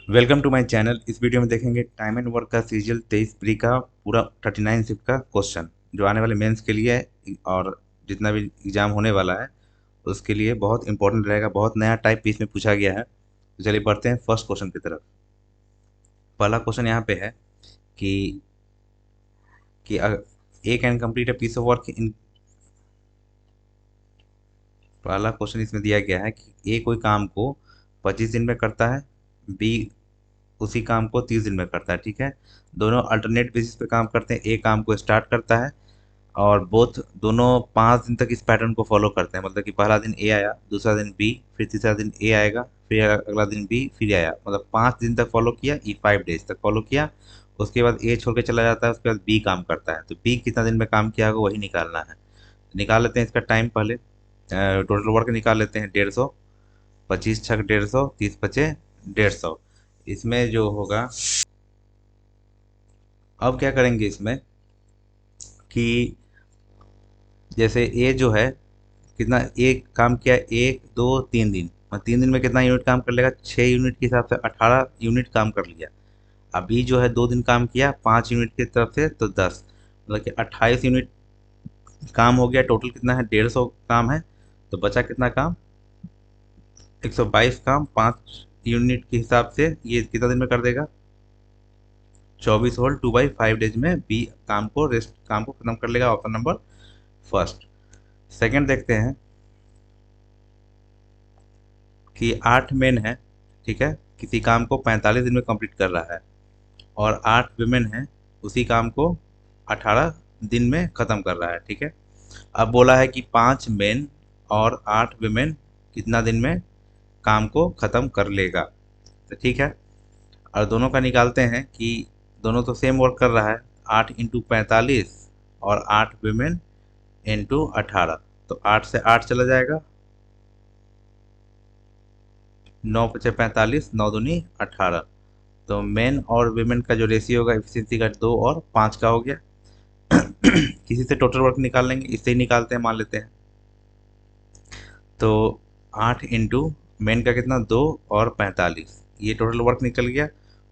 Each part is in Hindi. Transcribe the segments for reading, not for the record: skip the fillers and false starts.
Welcome to my channel. इस वीडियो में देखेंगे टाइम एंड वर्क का सीरियल 23 प्री का पूरा 39 शिफ्ट का क्वेश्चन जो आने वाले मेंस के लिए है और जितना भी एग्जाम होने वाला है उसके लिए बहुत इंपॉर्टेंट रहेगा। बहुत नया टाइप पीस में पूछा गया है। तो चलिए बढ़ते हैं फर्स्ट क्वेश्चन की तरफ। पहला क्वेश्चन यहाँ पे है कि A can complete a piece of work in. पहला क्वेश्चन इसमें दिया गया है कि ए कोई काम को 25 दिन में करता है, बी उसी काम को 30 दिन में करता है। ठीक है, दोनों अल्टरनेट बेसिस पे काम करते हैं। ए काम को स्टार्ट करता है और बोथ दोनों 5 दिन तक इस पैटर्न को फॉलो करते हैं। मतलब कि पहला दिन ए आया, दूसरा दिन बी, फिर तीसरा दिन ए आएगा, फिर अगला दिन बी, फिर आया। मतलब 5 दिन तक फॉलो किया, ई 5 डेज तक फॉलो किया। उसके बाद ए छोड़ के चला जाता है, उसके बाद बी काम करता है। तो बी कितना दिन में काम किया होगा वही निकालना है। निकाल लेते हैं इसका टाइम पहले। टोटल वर्क निकाल लेते हैं 150। 25 छक 150, 30 बचे 150। इसमें जो होगा, अब क्या करेंगे इसमें कि जैसे ए जो है कितना एक काम किया, 1 2 3 दिन, और 3 दिन में कितना यूनिट काम कर लेगा, 6 यूनिट के हिसाब से 18 यूनिट काम कर लिया। अभी जो है 2 दिन काम किया 5 यूनिट की तरफ से तो 10, मतलब कि 28 यूनिट काम हो गया। टोटल कितना है, 150 काम है। तो बचा कितना काम, 122 काम 5 यूनिट के हिसाब से। ये कितना दिन में कर देगा, 24 होल 2/5 डेज में बी काम को खत्म कर लेगा। Option number first. सेकंड देखते हैं कि 8 मेन है, ठीक है, किसी काम को 45 दिन में कंप्लीट कर रहा है, और 8 विमेन है उसी काम को 18 दिन में ख़त्म कर रहा है। ठीक है, अब बोला है कि 5 मेन और 8 विमेन कितना दिन में काम को ख़त्म कर लेगा। तो ठीक है, और दोनों का निकालते हैं कि दोनों तो सेम वर्क कर रहा है। 8 × 45 और 8 विमेन × 18, तो 8 से 8 चला जाएगा, 9 × 5 = 45, 9 दूनी 18। तो मेन और वीमेन का जो रेशियो होगा एफिशिएंसी का 2 और 5 का हो गया। किसी से टोटल वर्क निकाल लेंगे, इससे ही निकालते हैं, मान लेते हैं। तो 8 × मेन का कितना, 2 और 45, ये टोटल वर्क निकल गया।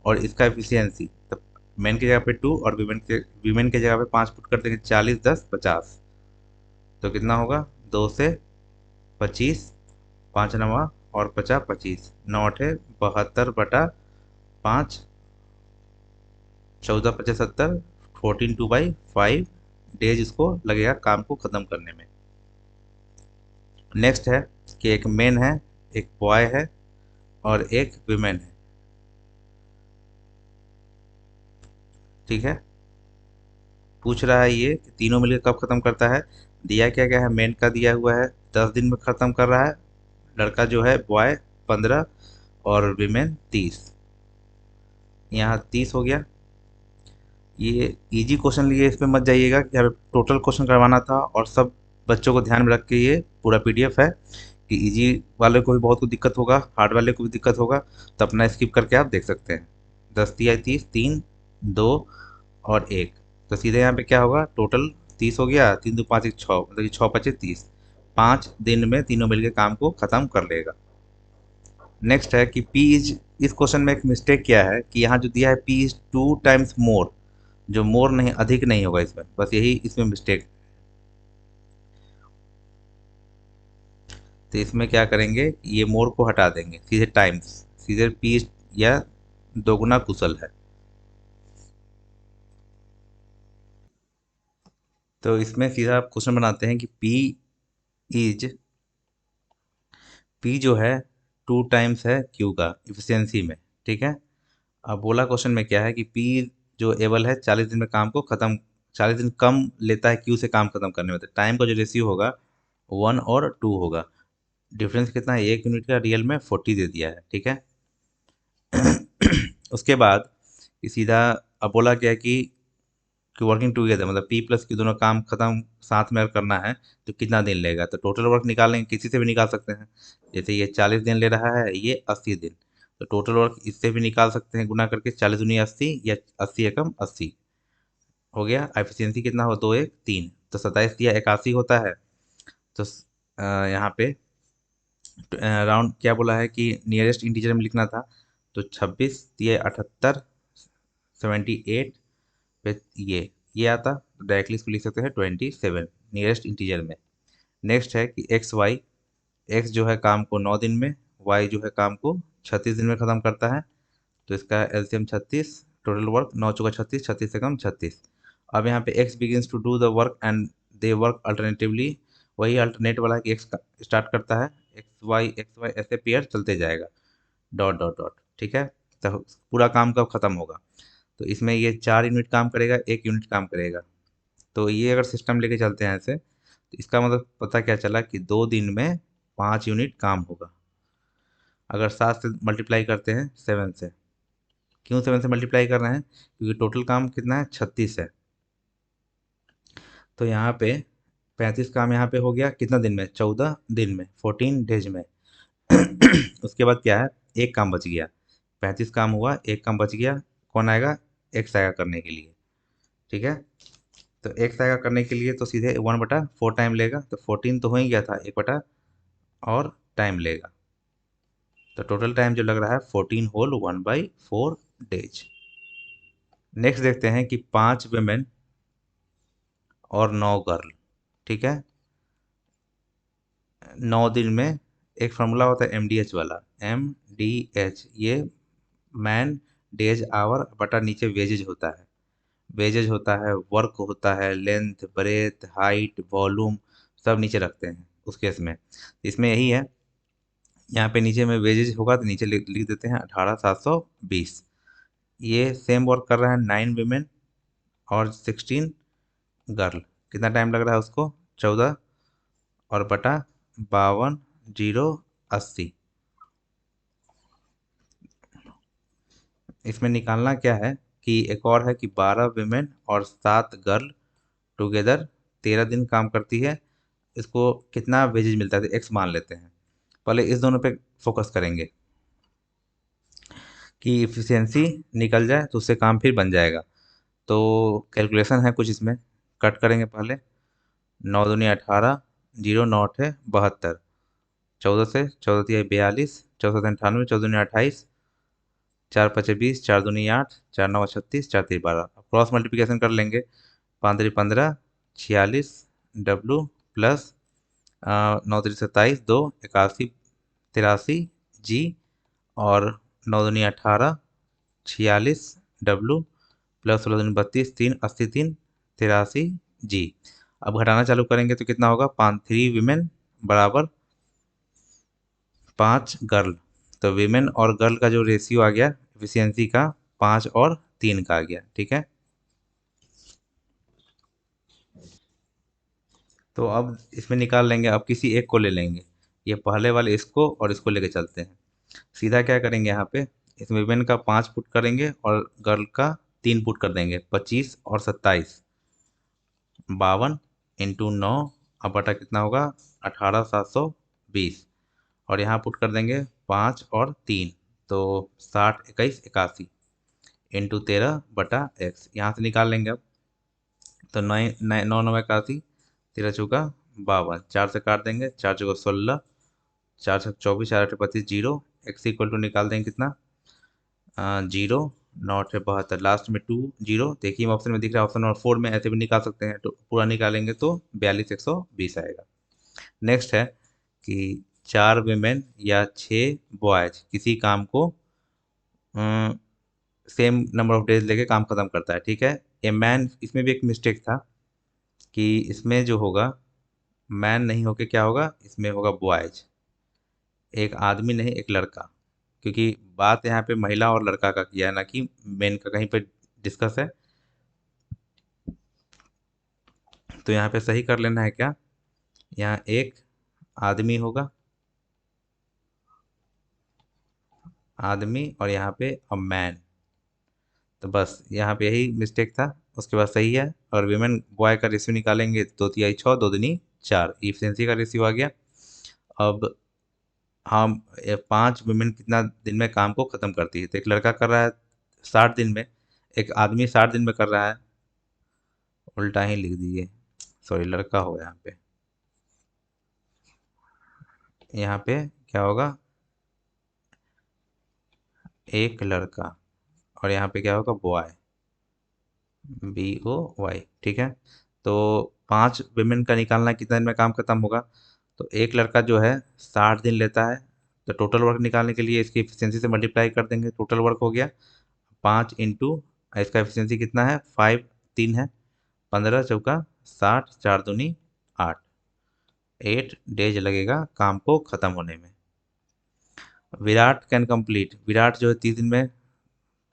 और इसका एफिशिएंसी, तो मेन की जगह पे 2 और वीमेन के जगह पे 5 पुट कर देंगे, 40 10 50। तो कितना होगा, 2 से 25, 5 9 और 50 25, 9 8 72/5, 14 × 5 = 70, 14 2/5 डेज इसको लगेगा काम को ख़त्म करने में। नेक्स्ट है कि एक मेन है, एक बॉय है और एक विमेन है। ठीक है, पूछ रहा है ये कि तीनों मिलकर कब ख़त्म करता है। दिया क्या गया है, मेन का दिया हुआ है 10 दिन में ख़त्म कर रहा है, लड़का जो है बॉय 15 और विमेन 30। यहाँ 30 हो गया। ये इजी क्वेश्चन लिए, इस पे मत जाइएगा कि हमें टोटल क्वेश्चन करवाना था। और सब बच्चों को ध्यान में रख के ये पूरा पीडीएफ है कि इजी वाले को भी बहुत कुछ दिक्कत होगा, हार्ड वाले को भी दिक्कत होगा, तो अपना स्किप करके आप देख सकते हैं। 10 × 3 = 30, 3 2 और 1। तो सीधे यहाँ पे क्या होगा, टोटल 30 हो गया, 3 2 5 1 6, मतलब कि 6 × 5 = 30। 5 दिन में तीनों मिलकर काम को ख़त्म कर लेगा। नेक्स्ट है कि पी इज, इस क्वेश्चन में एक मिस्टेक क्या है कि यहाँ जो दिया है पी इज 2 टाइम्स मोर, जो मोर नहीं, अधिक नहीं होगा इसमें, बस यही इसमें मिस्टेक। तो इसमें क्या करेंगे, ये मोर को हटा देंगे, सीधे टाइम्स, सीधे पी या दोगुना कुशल है। तो इसमें सीधा आप क्वेश्चन बनाते हैं कि इज पी जो है 2 टाइम्स है क्यू का इफिशियंसी में। ठीक है, अब बोला क्वेश्चन में क्या है कि पी जो एबल है 40 दिन में काम को खत्म, 40 दिन कम लेता है क्यू से काम खत्म करने में। तो टाइम का जो रेशियो होगा 1 और 2 होगा। डिफरेंस कितना है, 1 यूनिट का, रियल में 40 दे दिया है। ठीक है, उसके बाद ये सीधा, अब बोला गया कि वर्किंग टुगेदर, मतलब पी प्लस क्यू दोनों काम खत्म साथ में अगर करना है तो कितना दिन लेगा। तो टोटल वर्क निकालेंगे, किसी से भी निकाल सकते हैं। जैसे ये 40 दिन ले रहा है, ये 80 दिन, तो टोटल वर्क इससे भी निकाल सकते हैं, गुना करके 40 दूनी 80 या 80 एकम 80 हो गया। एफिशिएंसी कितना हो, 2 1 3, तो 27 या 81 होता है। तो यहाँ पे राउंड क्या बोला है कि नियरेस्ट इंटीजर में लिखना था, तो 26 ये 78 78 पे ये आता, तो डायरेक्टली इसको लिख सकते हैं 27 नियरेस्ट इंटीजर में। नेक्स्ट है कि एक्स वाई, एक्स जो है काम को 9 दिन में, वाई जो है काम को 36 दिन में ख़त्म करता है। तो इसका एलसीएम 36, टोटल वर्क 9 चौका 36, 36 से कम 36। अब यहाँ पे X begins to do the work and they work alternatively, वही अल्टरनेट वाला कि एक्स स्टार्ट करता है, एक्स वाई ऐसे पेयर चलते जाएगा, डॉट डॉट डॉट, ठीक है। तो पूरा काम कब खत्म होगा, तो इसमें ये 4 यूनिट काम करेगा, 1 यूनिट काम करेगा। तो ये अगर सिस्टम लेके चलते हैं ऐसे, तो इसका मतलब पता क्या चला कि 2 दिन में 5 यूनिट काम होगा। अगर 7 से मल्टीप्लाई करते हैं 7 से, क्यों 7 से मल्टीप्लाई कर रहे हैं, क्योंकि टोटल काम कितना है 36 है। तो यहाँ पे 35 काम यहाँ पे हो गया कितना दिन में, 14 दिन में, 14 डेज में। उसके बाद क्या है, एक काम बच गया, 35 काम हुआ, एक काम बच गया, कौन आएगा, एक्स आएगा करने के लिए, ठीक है। तो एक्स आएगा करने के लिए तो सीधे 1/4 टाइम लेगा, तो 14 तो हो ही गया था, 1 बटा और टाइम लेगा। तो टोटल टाइम जो लग रहा है 14 होल 1/4 डेज। नेक्स्ट देखते हैं कि 5 वेमेन और 9 गर्ल, ठीक है। 9 दिन में एक फार्मूला होता है MDH वाला, MDH, ये मैन डेज आवर बटा नीचे वेजेज होता है, वेजेज होता है, वर्क होता है, लेंथ ब्रेथ हाइट वॉल्यूम सब नीचे रखते हैं उस केस में। इसमें यही है, यहाँ पे नीचे में वेजेज होगा तो नीचे लिख देते हैं 18,720। ये सेम वर्क कर रहा है 9 वीमेन और 16 गर्ल। कितना टाइम लग रहा है उसको, 14 और बटा 52, 0, 80। इसमें निकालना क्या है कि एक और है कि 12 वीमेन और 7 गर्ल टुगेदर 13 दिन काम करती है। इसको कितना वेजेज मिलता है, एक्स मान लेते हैं। पहले इस दोनों पे फोकस करेंगे कि इफ़िशियंसी निकल जाए तो उससे काम फिर बन जाएगा। तो कैलकुलेशन है कुछ इसमें, कट करेंगे पहले। 9 दूनी 18, 0 9 8 72, 14 से 14 तिया 42, 14 से 98, 14 दूनी 28, 4 5 20, 4 दूनी 8, 4 9 36, 4 3 12। क्रॉस मल्टीप्लिकेशन कर लेंगे, 5 3 15, 46 डब्लू प्लस 9 3 27, 2 81, 83 जी, और 9 दूनी 18, 46 डब्लू प्लस 16 दूनी 32, 3 83 3 83 जी। अब घटाना चालू करेंगे तो कितना होगा, 5 3 वीमेन बराबर 5 गर्ल। तो वीमेन और गर्ल का जो रेशियो आ गया एफिशिएंसी का, 5 और 3 का आ गया, ठीक है। तो अब इसमें निकाल लेंगे, अब किसी एक को ले लेंगे, ये पहले वाले इसको और इसको लेके चलते हैं। सीधा क्या करेंगे, यहाँ पे इसमें वीमेन का 5 पुट करेंगे और गर्ल का 3 पुट कर देंगे, 25 और 27, 52 × 9, अब बटा कितना होगा, 18,720। और यहाँ पुट कर देंगे 5 और 3, तो 60 21 81 × 13/x, यहाँ से निकाल लेंगे अब। तो 9 9 9 81, 13 चौका 52, 4 से काट देंगे, 4 चौका 16, 4 7 24, 4 8 32, 0। एक्स इक्वल टू निकाल देंगे कितना, 0 9 8 72, लास्ट में 2 0, देखिए ऑप्शन में दिख रहा है, ऑप्शन नंबर 4 में ऐसे भी निकाल सकते हैं, तो पूरा निकालेंगे तो 42 120 आएगा। नेक्स्ट है कि 4 वीमेन या 6 बॉयज किसी काम को सेम नंबर ऑफ डेज लेके काम खत्म करता है, ठीक है। ए मैन, इसमें भी एक मिस्टेक था कि इसमें जो होगा मैन नहीं होके क्या होगा, इसमें होगा बॉयज, एक आदमी नहीं एक लड़का, क्योंकि बात यहाँ पे महिला और लड़का का किया है ना कि मेन का कहीं पे डिस्कस है। तो यहाँ पे सही कर लेना है क्या, यहाँ एक आदमी होगा, आदमी, और यहाँ पे अ मैन। तो बस यहाँ पे यही मिस्टेक था, उसके बाद सही है। और वीमेन बॉय का रेशियो निकालेंगे, 2 तिहाई 6, 2 दूनी 4, इफिशियंसी का रेशियो आ गया। अब हम 5 वीमेन कितना दिन में काम को ख़त्म करती है, तो एक लड़का कर रहा है 60 दिन में, एक आदमी 60 दिन में कर रहा है, उल्टा ही लिख दीजिए, सॉरी लड़का हो यहाँ पे, यहाँ पे क्या होगा, एक लड़का, और यहाँ पे क्या होगा, बॉय, BOY, ठीक है। तो 5 women का निकालना कितना दिन में काम खत्म होगा। तो एक लड़का जो है 60 दिन लेता है, तो टोटल वर्क निकालने के लिए इसकी एफिशिएंसी से मल्टीप्लाई कर देंगे, टोटल वर्क हो गया 5 इंटू, इसका एफिशिएंसी कितना है, 5, 3 है, 15 × 4 = 60, 4 दूनी 8, 8 डेज लगेगा काम को ख़त्म होने में। विराट कैन कंप्लीट, विराट जो है 30 दिन में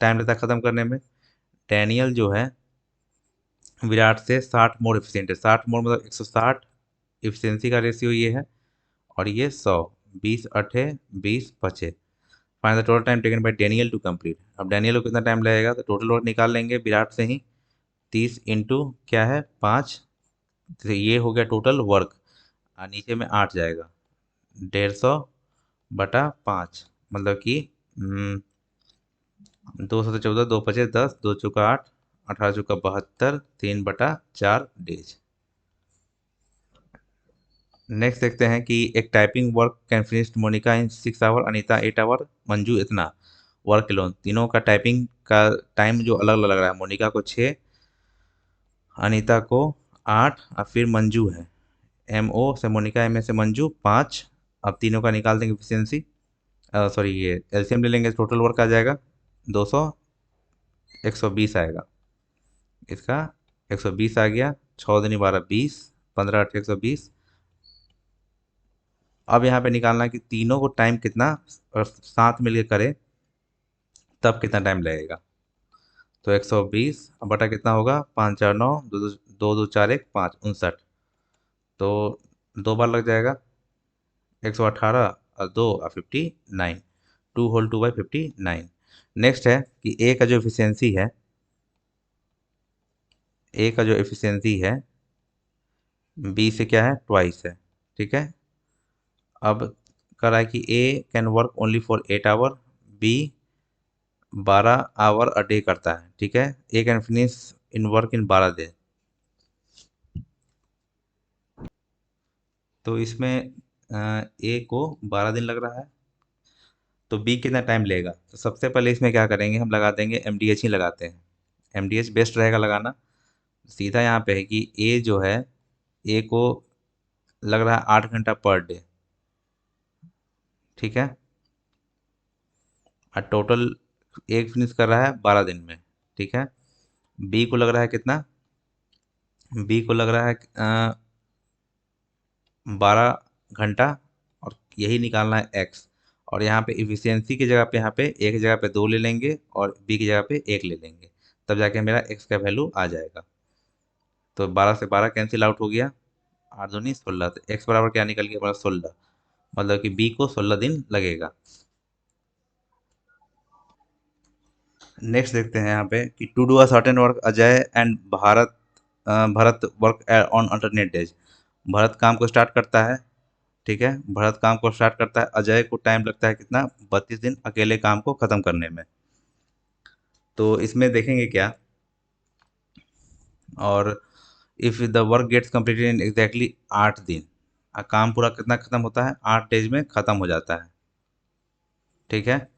टाइम लेता है ख़त्म करने में। डैनियल जो है विराट से 60 मोर एफिशिएंट है, 60 मोर मतलब 160, एफिशिएंसी का रेशियो ये है, और ये 100, 20 अठे 20 पचे, find the total time taken by Daniel to complete. अब डैनियल को कितना टाइम लगेगा, तो टोटल वर्क निकाल लेंगे विराट से ही, 30 इंटू क्या है 5, तो ये हो गया टोटल वर्क, और नीचे में 8 जाएगा, 150/5, मतलब कि 2 से 14, 2 × 5 = 10, 2 × 8, 18 × 72, 3/4 डेज। नेक्स्ट देखते हैं कि एक typing work can finish Monika in 6 hour, Anita 8 hour, Manju इतना। वर्क लोन, तीनों का टाइपिंग का टाइम जो अलग अलग लग रहा है, मोनिका को 6, अनीता को 8, और फिर मंजू है, MO से मोनिका, MA से मंजू 5। अब तीनों का निकाल देंगे एफिशिएंसी, सॉरी ये LCM ले लेंगे, टोटल वर्क आ जाएगा 200, 120 आएगा इसका, 120 आ गया, 6 दूनी 12, 20, 15 × 8 = 120। अब यहाँ पे निकालना है कि तीनों को टाइम कितना और साथ मिलके करे तब कितना टाइम लगेगा। तो 120 बटा कितना होगा, 5 × 4 = 9, 2 2 4 1 5, 59, तो 2 बार लग जाएगा, 118 और 2 और 59, 2 होल 2/59। नेक्स्ट है कि ए का जो एफिशिएंसी है, ए का जो एफिशिएंसी है बी से क्या है, ट्वाइस है, ठीक है। अब कह रहा है कि A can work only for 8 hour, B 12 hour a day करता है, ठीक है। A can finish in work in 12 दिन। तो इसमें ए को 12 दिन लग रहा है, तो बी कितना टाइम लेगा। तो सबसे पहले इसमें क्या करेंगे, हम लगा देंगे MDH ही लगाते हैं, MDH बेस्ट रहेगा लगाना। सीधा यहाँ पे है कि ए जो है, ए को लग रहा है 8 घंटा पर डे, ठीक है, और टोटल एक फिनिश कर रहा है 12 दिन में, ठीक है। बी को लग रहा है कितना, बी को लग रहा है 12 घंटा, और यही निकालना है एक्स, और यहाँ पे इफिशियंसी की जगह पे, यहाँ पे ए की जगह पे 2 ले लेंगे और बी की जगह पे 1 ले लेंगे, तब जाके मेरा एक्स का वैल्यू आ जाएगा। तो 12 से 12 कैंसिल आउट हो गया, 8 दूनी 16, तो एक्स बराबर क्या निकल गया, बड़ा 16, मतलब कि बी को 16 दिन लगेगा। नेक्स्ट देखते हैं यहाँ पे कि to do a certain work Ajay and Bharat work on alternate days. Bharat काम को स्टार्ट करता है, ठीक है, भरत काम को स्टार्ट करता है, अजय को टाइम लगता है कितना, 32 दिन अकेले काम को ख़त्म करने में। तो इसमें देखेंगे क्या, और if the work gets completed in exactly 8 दिन, काम पूरा कितना ख़त्म होता है, 8 डेज में ख़त्म हो जाता है, ठीक है।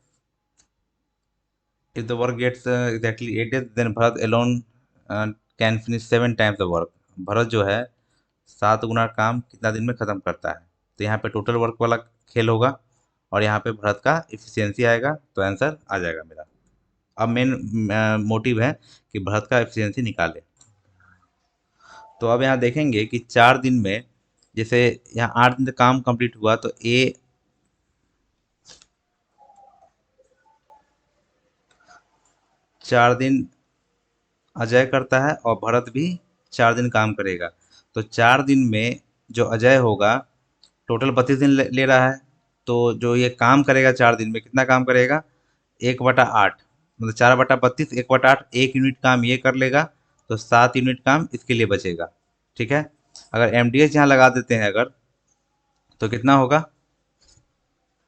If the work gets exactly 8 days, then Bharat alone can finish 7 times the work. Bharat जो है 7 गुना काम कितना दिन में ख़त्म करता है। तो यहाँ पे टोटल वर्क वाला खेल होगा, और यहाँ पे भरत का इफिशियंसी आएगा, तो आंसर आ जाएगा मेरा। अब मेन मोटिव है कि भरत का एफिशिएंसी निकाले। तो अब यहाँ देखेंगे कि 4 दिन में, जैसे यहाँ 8 दिन तक काम कंप्लीट हुआ, तो ए 4 दिन अजय करता है और भरत भी 4 दिन काम करेगा। तो 4 दिन में जो अजय होगा, टोटल 32 दिन ले रहा है, तो जो ये काम करेगा 4 दिन में कितना काम करेगा, 1/8, मतलब 4/32, 1/8, 1 यूनिट काम ये कर लेगा, तो 7 यूनिट काम इसके लिए बचेगा, ठीक है। अगर MDH यहाँ लगा देते हैं अगर, तो कितना होगा,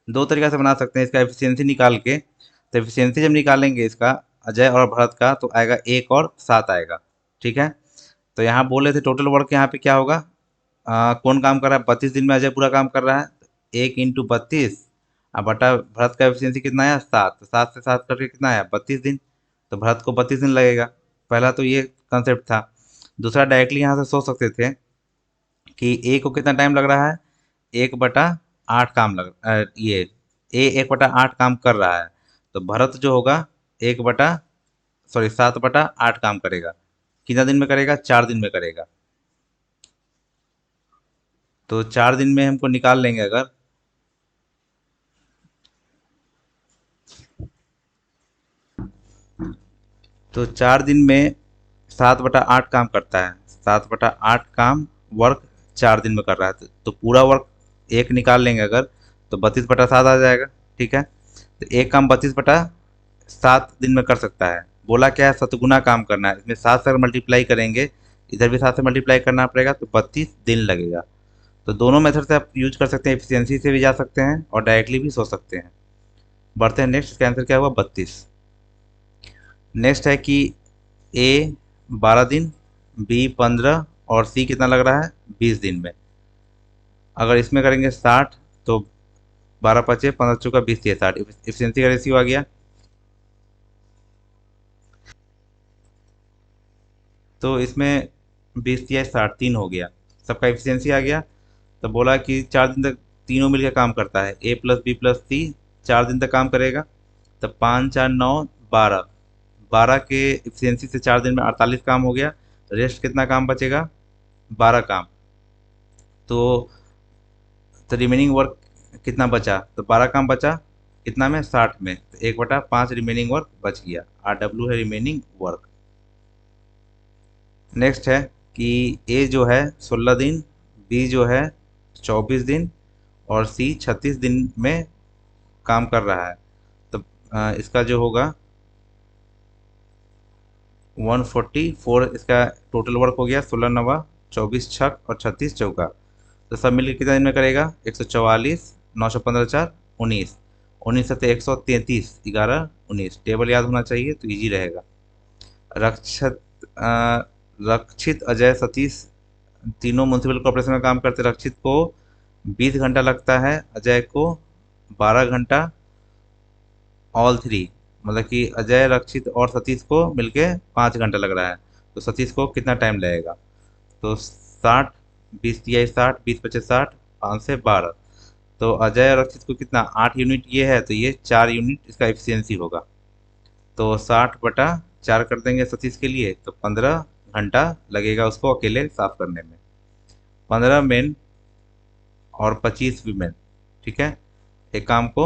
दो तरीका से बना सकते हैं इसका एफिशिएंसी निकाल के। तो एफिशिएंसी जब निकालेंगे इसका, अजय और भरत का, तो आएगा 1 और 7 आएगा, ठीक है। तो यहाँ बोले थे टोटल वर्क यहाँ पे क्या होगा, कौन काम कर रहा है, 32 दिन में अजय पूरा काम कर रहा है, 1 × 32, अब बटा भरत का एफिशिएंसी कितना आया 7, तो 7 से 7 करके कितना आया 32 दिन। तो भरत को 32 दिन लगेगा। पहला तो ये कंसेप्ट था। दूसरा डायरेक्टली यहाँ से सोच सकते थे कि ए को कितना टाइम लग रहा है, 1/8 काम ये ए 1/8 काम कर रहा है। तो भरत जो होगा 7/8 काम करेगा। कितना दिन में करेगा, 4 दिन में करेगा। तो 4 दिन में हमको निकाल लेंगे अगर, तो 4 दिन में 7/8 काम करता है। 7/8 काम वर्क 4 दिन में कर रहा है, तो पूरा वर्क एक निकाल लेंगे अगर, तो 32/7 आ जाएगा। ठीक है, तो एक काम 32/7 दिन में कर सकता है। बोला क्या है, सतगुना काम करना है। इसमें 7 से अगर मल्टीप्लाई करेंगे, इधर भी 7 से मल्टीप्लाई करना पड़ेगा, तो 32 दिन लगेगा। तो दोनों मेथड से आप यूज कर सकते हैं, एफिशिएंसी से भी जा सकते हैं और डायरेक्टली भी सोच सकते हैं। बढ़ते हैं नेक्स्ट, इसका आंसर क्या हुआ 32। नेक्स्ट है कि ए 12 दिन, बी 15 और सी कितना लग रहा है 20 दिन में। अगर इसमें करेंगे 60, तो 12×5 = 15, 20 × 60, एफिशिएंसी का रेशियो आ गया। तो इसमें 20×60 3 हो गया, सबका एफिशिएंसी आ गया। तो बोला कि 4 दिन तक तीनों मिलकर काम करता है, ए प्लस बी प्लस सी 4 दिन तक काम करेगा। तो 5, 4, 9, 12, 12 के एफिशिएंसी से 4 दिन में 48 काम हो गया। रेस्ट कितना काम बचेगा, 12 काम। तो रिमेनिंग वर्क कितना बचा, तो 12 काम बचा कितना में 60 में, तो 1/5 रिमेनिंग वर्क बच गया। RW है रिमेनिंग वर्क। नेक्स्ट है कि ए जो है 16 दिन, बी जो है 24 दिन और सी 36 दिन में काम कर रहा है। तो इसका जो होगा 144 इसका टोटल वर्क हो गया। 16 9 24 छक और 36 चौका, तो सब मिलकर कितना दिन में करेगा 144, 915 4 19, 19 133, 11 19। टेबल याद होना चाहिए तो इजी रहेगा। रक्षित रक्षित अजय सतीश तीनों म्यूनसिपल कॉर्पोरेशन में काम करते। रक्षित को 20 घंटा लगता है, अजय को 12 घंटा, ऑल थ्री, मतलब कि अजय रक्षित और सतीश को मिलके 5 घंटा लग रहा है। तो सतीश को कितना टाइम लगेगा, तो 60, 20×60, 20×5 = 60, 5 से 12। तो अजय और रक्षित को कितना 8 यूनिट ये है, तो ये 4 यूनिट इसका एफिशिएंसी होगा। तो 60/4 कर देंगे सतीश के लिए, तो 15 घंटा लगेगा उसको अकेले साफ करने में। 15 मेन और 25 वीमेन। ठीक है, एक काम को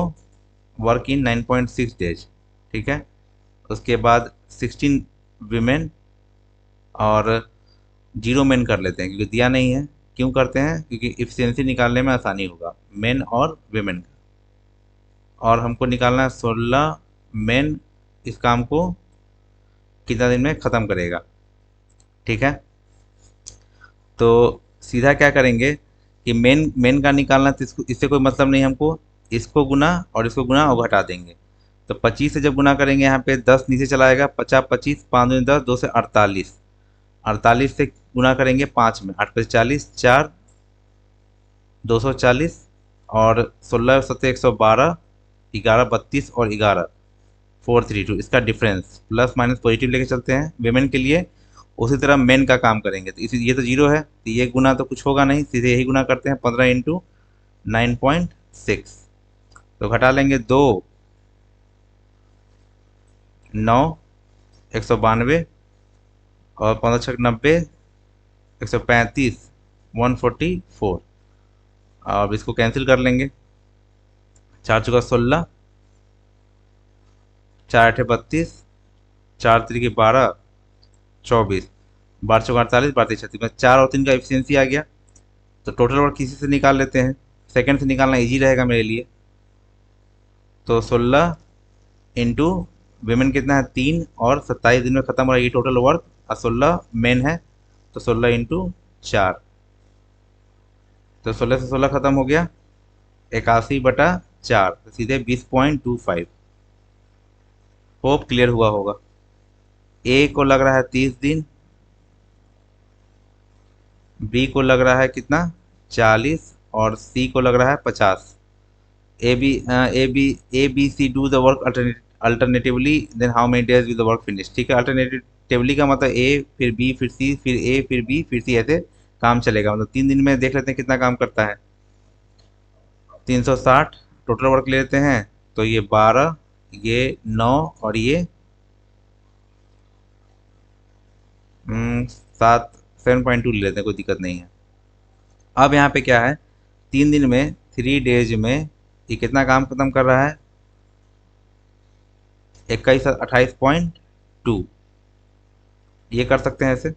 वर्क इन 9.6 डेज। ठीक है, उसके बाद 16 वीमेन और 0 मेन कर लेते हैं, क्योंकि दिया नहीं है। क्यों करते हैं, क्योंकि इफिशियंसी निकालने में आसानी होगा मेन और वीमेन का। और हमको निकालना है 16 मेन इस काम को कितना दिन में ख़त्म करेगा। ठीक है, तो सीधा क्या करेंगे कि मेन मेन का निकालना, तो इसको इससे कोई मतलब नहीं हमको। इसको गुना और इसको गुना और घटा देंगे। तो 25 से जब गुना करेंगे, यहाँ पे 10 नीचे चला आएगा, 50 25, 5 × 10, 2 से 48, 48 से गुना करेंगे 5 में, 8×5 = 40, 4 240 और 16 7 112, 11 32 और 11 432, इसका डिफरेंस प्लस माइनस पॉजिटिव लेके चलते हैं वेमेन के लिए। उसी तरह मेन का काम करेंगे, तो इसी ये तो 0 है, तो ये गुना तो कुछ होगा नहीं, सीधे यही गुना करते हैं 15 × 9.6। तो घटा लेंगे 2 9 192 और 15×6 = 90, 135 144। अब इसको कैंसिल कर लेंगे, 4 × 4 = 16, 4 × 8 = 32, 4 × 3 = 12, 24, 12 × 4 = 48, 12 × 3 = 36 में 4 और 3 का एफिशिएंसी आ गया। तो टोटल वर्क किसी से निकाल लेते हैं, सेकंड से निकालना इजी रहेगा मेरे लिए। तो 16 इंटू वेमेन कितना है 3 और 27 दिन में ख़त्म हो रहा है ये टोटल वर्क, और 16 मेन है, तो 16 × 4, तो 16 से 16 ख़त्म हो गया, 81/4, तो सीधे 20.25। होप क्लियर हुआ होगा। ए को लग रहा है 30 दिन, बी को लग रहा है कितना 40 और सी को लग रहा है 50। A B C do the work alternatively, then how many days will the work finish. ठीक है, अल्टरनेटिवली का मतलब ए फिर बी फिर सी फिर ए फिर बी फिर सी, ऐसे काम चलेगा। मतलब 3 दिन में देख लेते हैं कितना काम करता है। 360 टोटल वर्क ले लेते हैं, तो ये 12, ये 9 और ये 7, 7.2 ले लेते हैं, कोई दिक्कत नहीं है। अब यहाँ पे क्या है, 3 दिन में 3 डेज में ये कितना काम खत्म कर रहा है, 28.2। ये कर सकते हैं ऐसे।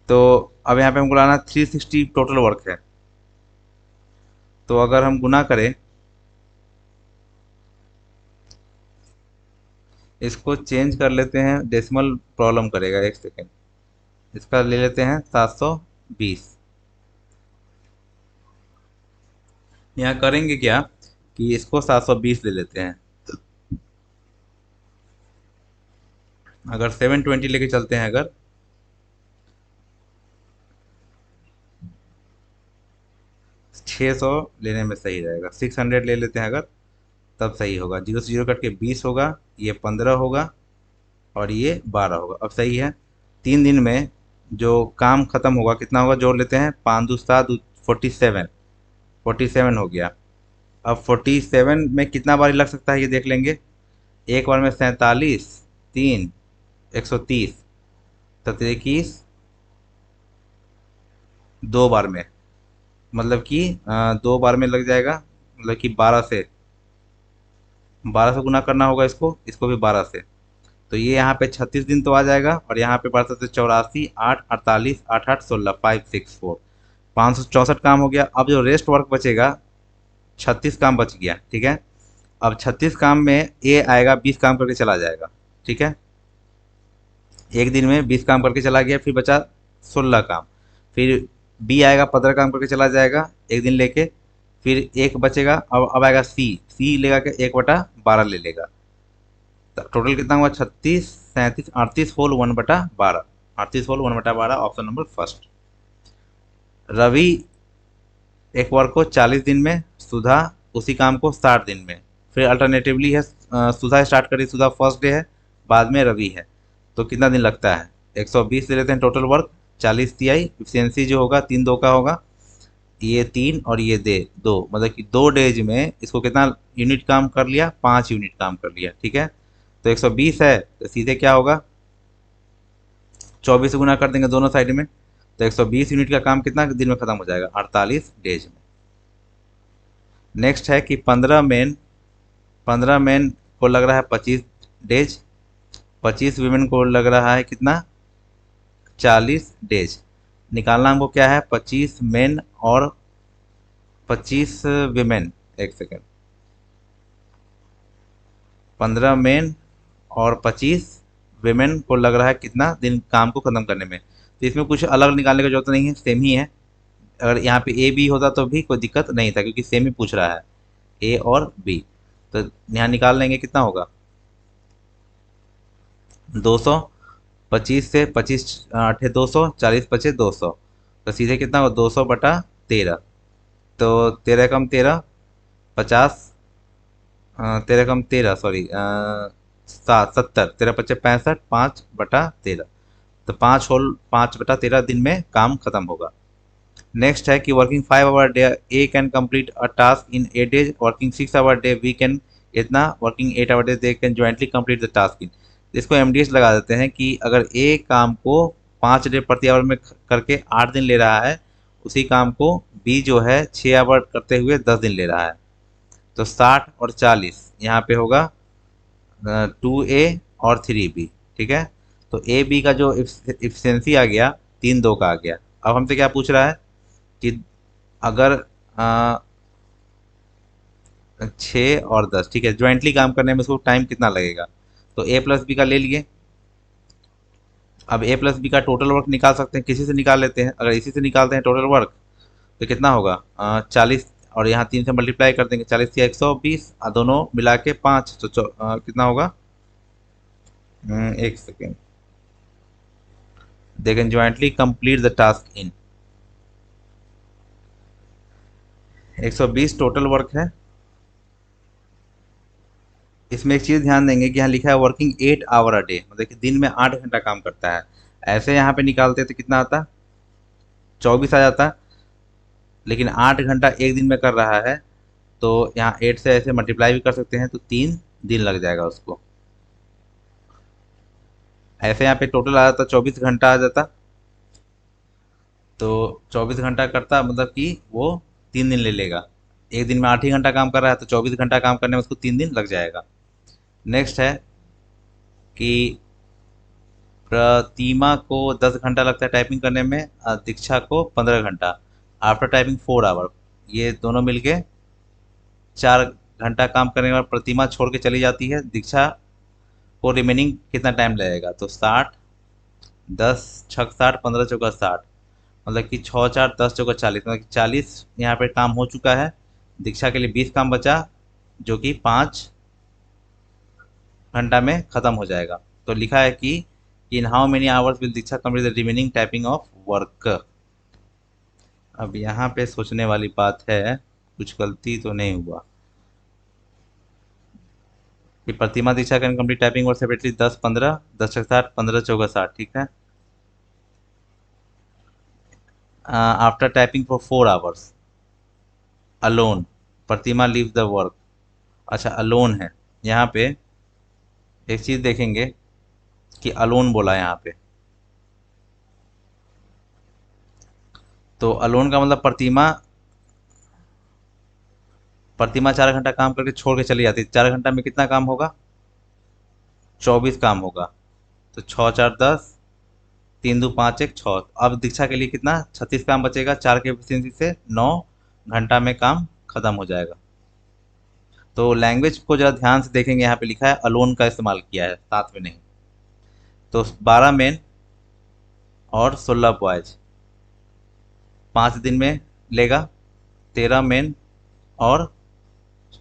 तो अब यहाँ पे हमको लाना 360 टोटल वर्क है। तो अगर हम गुना करें, इसको चेंज कर लेते हैं, डेसिमल प्रॉब्लम करेगा, एक सेकेंड। इसका ले लेते हैं 720। यहाँ करेंगे क्या कि इसको 720 ले लेते हैं। अगर 720 लेके चलते हैं, अगर 600 लेने में सही रहेगा, 600 ले लेते हैं अगर, तब सही होगा। जीरो से जीरो कट के 20 होगा, ये 15 होगा और ये 12 होगा। अब सही है। 3 दिन में जो काम खत्म होगा कितना होगा, जोड़ लेते हैं, 5 दो 7, 47, 47 हो गया। अब 47 में कितना बारी लग सकता है ये देख लेंगे। एक बार में 47, 3, 130, 17, 2 बार में, मतलब कि 2 बार में लग जाएगा, मतलब कि 12 से गुना करना होगा इसको, इसको भी 12 से। तो ये यहाँ पे 36 दिन तो आ जाएगा, और यहाँ पे पड़ सकते 84, 8, 48, 8, 8, 16, 564, 564 काम हो गया। अब जो रेस्ट वर्क बचेगा, 36 काम बच गया। ठीक है, अब 36 काम में ए आएगा 20 काम करके चला जाएगा। ठीक है, एक दिन में 20 काम करके चला गया, फिर बचा 16 काम। फिर बी आएगा 15 काम करके चला जाएगा एक दिन लेके। फिर एक बचेगा, अब आएगा सी, सी लेगा के 1/12 ले लेगा। टोटल कितना हुआ, 36, 37, 38 whole 1/12, 38 whole 1/12, option number first. Ravi एक वर्क को 40 दिन में, सुधा उसी काम को 60 दिन में। फिर अल्टरनेटिवली है, सुधा स्टार्ट करी, सुधा फर्स्ट डे है, बाद में रवि है। तो कितना दिन लगता है, 120 ले लेते हैं टोटल वर्क, 40 तिहाई, इफिशियंसी जो होगा 3 दो का होगा, ये 3 और ये दे 2, मतलब कि 2 डेज में इसको कितना यूनिट काम कर लिया, 5 यूनिट काम कर लिया। ठीक है, तो 120 है, तो सीधे क्या होगा, 24 से गुना कर देंगे दोनों साइड में। तो 120 यूनिट का काम कितना दिन में खत्म हो जाएगा, 48 डेज में। नेक्स्ट है कि 15 मेन को लग रहा है 25 डेज, 25 वीमेन को लग रहा है कितना, 40 डेज। निकालना हमको क्या है, 25 मेन और 25 वीमेन। एक सेकेंड, 15 मेन और 25 वीमेन को लग रहा है कितना दिन काम को खत्म करने में। तो इसमें कुछ अलग निकालने की जरूरत नहीं है, सेम ही है। अगर यहाँ पे ए बी होता तो भी कोई दिक्कत नहीं था, क्योंकि सेम ही पूछ रहा है, ए और बी। तो यहाँ निकाल लेंगे, कितना होगा, 200, 25 से 25 अठे 200, 40 पचे 200, तो सीधे कितना होगा, 200/13। तो 13 कम 13, 50, 13 कम 13, सॉरी, 70, 13 पचे 65, 5/13। तो 5 होल 5/13 दिन में काम खत्म होगा। नेक्स्ट है कि working 5 hour day A can complete a task in 8 days, working 6 hour day we can, इतना working 8 hour day they can jointly complete the task in. इसको एमडीएस लगा देते हैं कि अगर ए काम को 5 डे प्रति आवर में करके 8 दिन ले रहा है, उसी काम को बी जो है 6 आवर करते हुए 10 दिन ले रहा है। तो 60 और 40 यहाँ पे होगा 2A और 3B। ठीक है, तो ए बी का जो इफिशियंसी आ गया, 3 2 का आ गया। अब हमसे क्या पूछ रहा है कि अगर 6 और 10, ठीक है, ज्वाइंटली काम करने में उसको टाइम कितना लगेगा। तो ए प्लस बी का ले लिए। अब ए प्लस बी का टोटल वर्क निकाल सकते हैं, किसी से निकाल लेते हैं। अगर इसी से निकालते हैं टोटल वर्क, तो कितना होगा, 40, और यहाँ 3 से मल्टीप्लाई कर देंगे, 40 या 120, दोनों मिला के 5, तो कितना होगा, एक second, they can jointly complete the task in, 120 total work है। इसमें एक चीज़ ध्यान देंगे कि यहाँ लिखा है वर्किंग 8 आवर अ डे, मतलब कि दिन में 8 घंटा काम करता है। ऐसे यहाँ पे निकालते तो कितना आता, 24 आ जाता। लेकिन 8 घंटा एक दिन में कर रहा है, तो यहाँ 8 से ऐसे मल्टीप्लाई भी कर सकते हैं, तो 3 दिन लग जाएगा उसको। ऐसे यहाँ पे टोटल आ जाता 24 घंटा आ जाता। तो 24 घंटा करता मतलब कि वो 3 दिन ले लेगा। एक दिन में 8 ही घंटा काम कर रहा है, तो 24 घंटा काम करने में उसको 3 दिन लग जाएगा। नेक्स्ट है कि प्रतिमा को 10 घंटा लगता है टाइपिंग करने में, दीक्षा को 15 घंटा। आफ्टर टाइपिंग 4 आवर, ये दोनों मिलके 4 घंटा काम करने के बाद प्रतिमा छोड़ के चली जाती है। दीक्षा को रिमेनिंग कितना टाइम लगेगा, तो 60, 10 6 60, 15 चौका 60, मतलब कि 6 4 10 चौका 40, मतलब कि 40 यहाँ पे काम हो चुका है। दीक्षा के लिए 20 काम बचा, जो कि 5 घंटा में ख़त्म हो जाएगा। तो लिखा है कि इन how many hours will Diksha complete the remaining typing of work. अब यहाँ पे सोचने वाली बात है, कुछ गलती तो नहीं हुआ कि Pratima Diksha can complete typing work separately 10 15, 10 6 60, 15 चौका 60, ठीक है। After typing for 4 hours alone, Pratima leave the work. अच्छा, अलोन है यहाँ पे। एक चीज़ देखेंगे कि अलोन बोला है यहाँ पे, तो अलोन का मतलब प्रतिमा, प्रतिमा 4 घंटा काम करके छोड़ के चली जाती है। 4 घंटा में कितना काम होगा, 24 काम होगा। तो 6 4 10, 3 2 5 1 6। अब दीक्षा के लिए कितना 36 काम बचेगा, 4 के एफिशिएंसी से 9 घंटा में काम खत्म हो जाएगा। तो लैंग्वेज को जरा ध्यान से देखेंगे, यहाँ पे लिखा है अलोन का इस्तेमाल किया है, साथ में नहीं। तो 12 मेन और 16 बॉयज 5 दिन में लेगा। 13 मेन और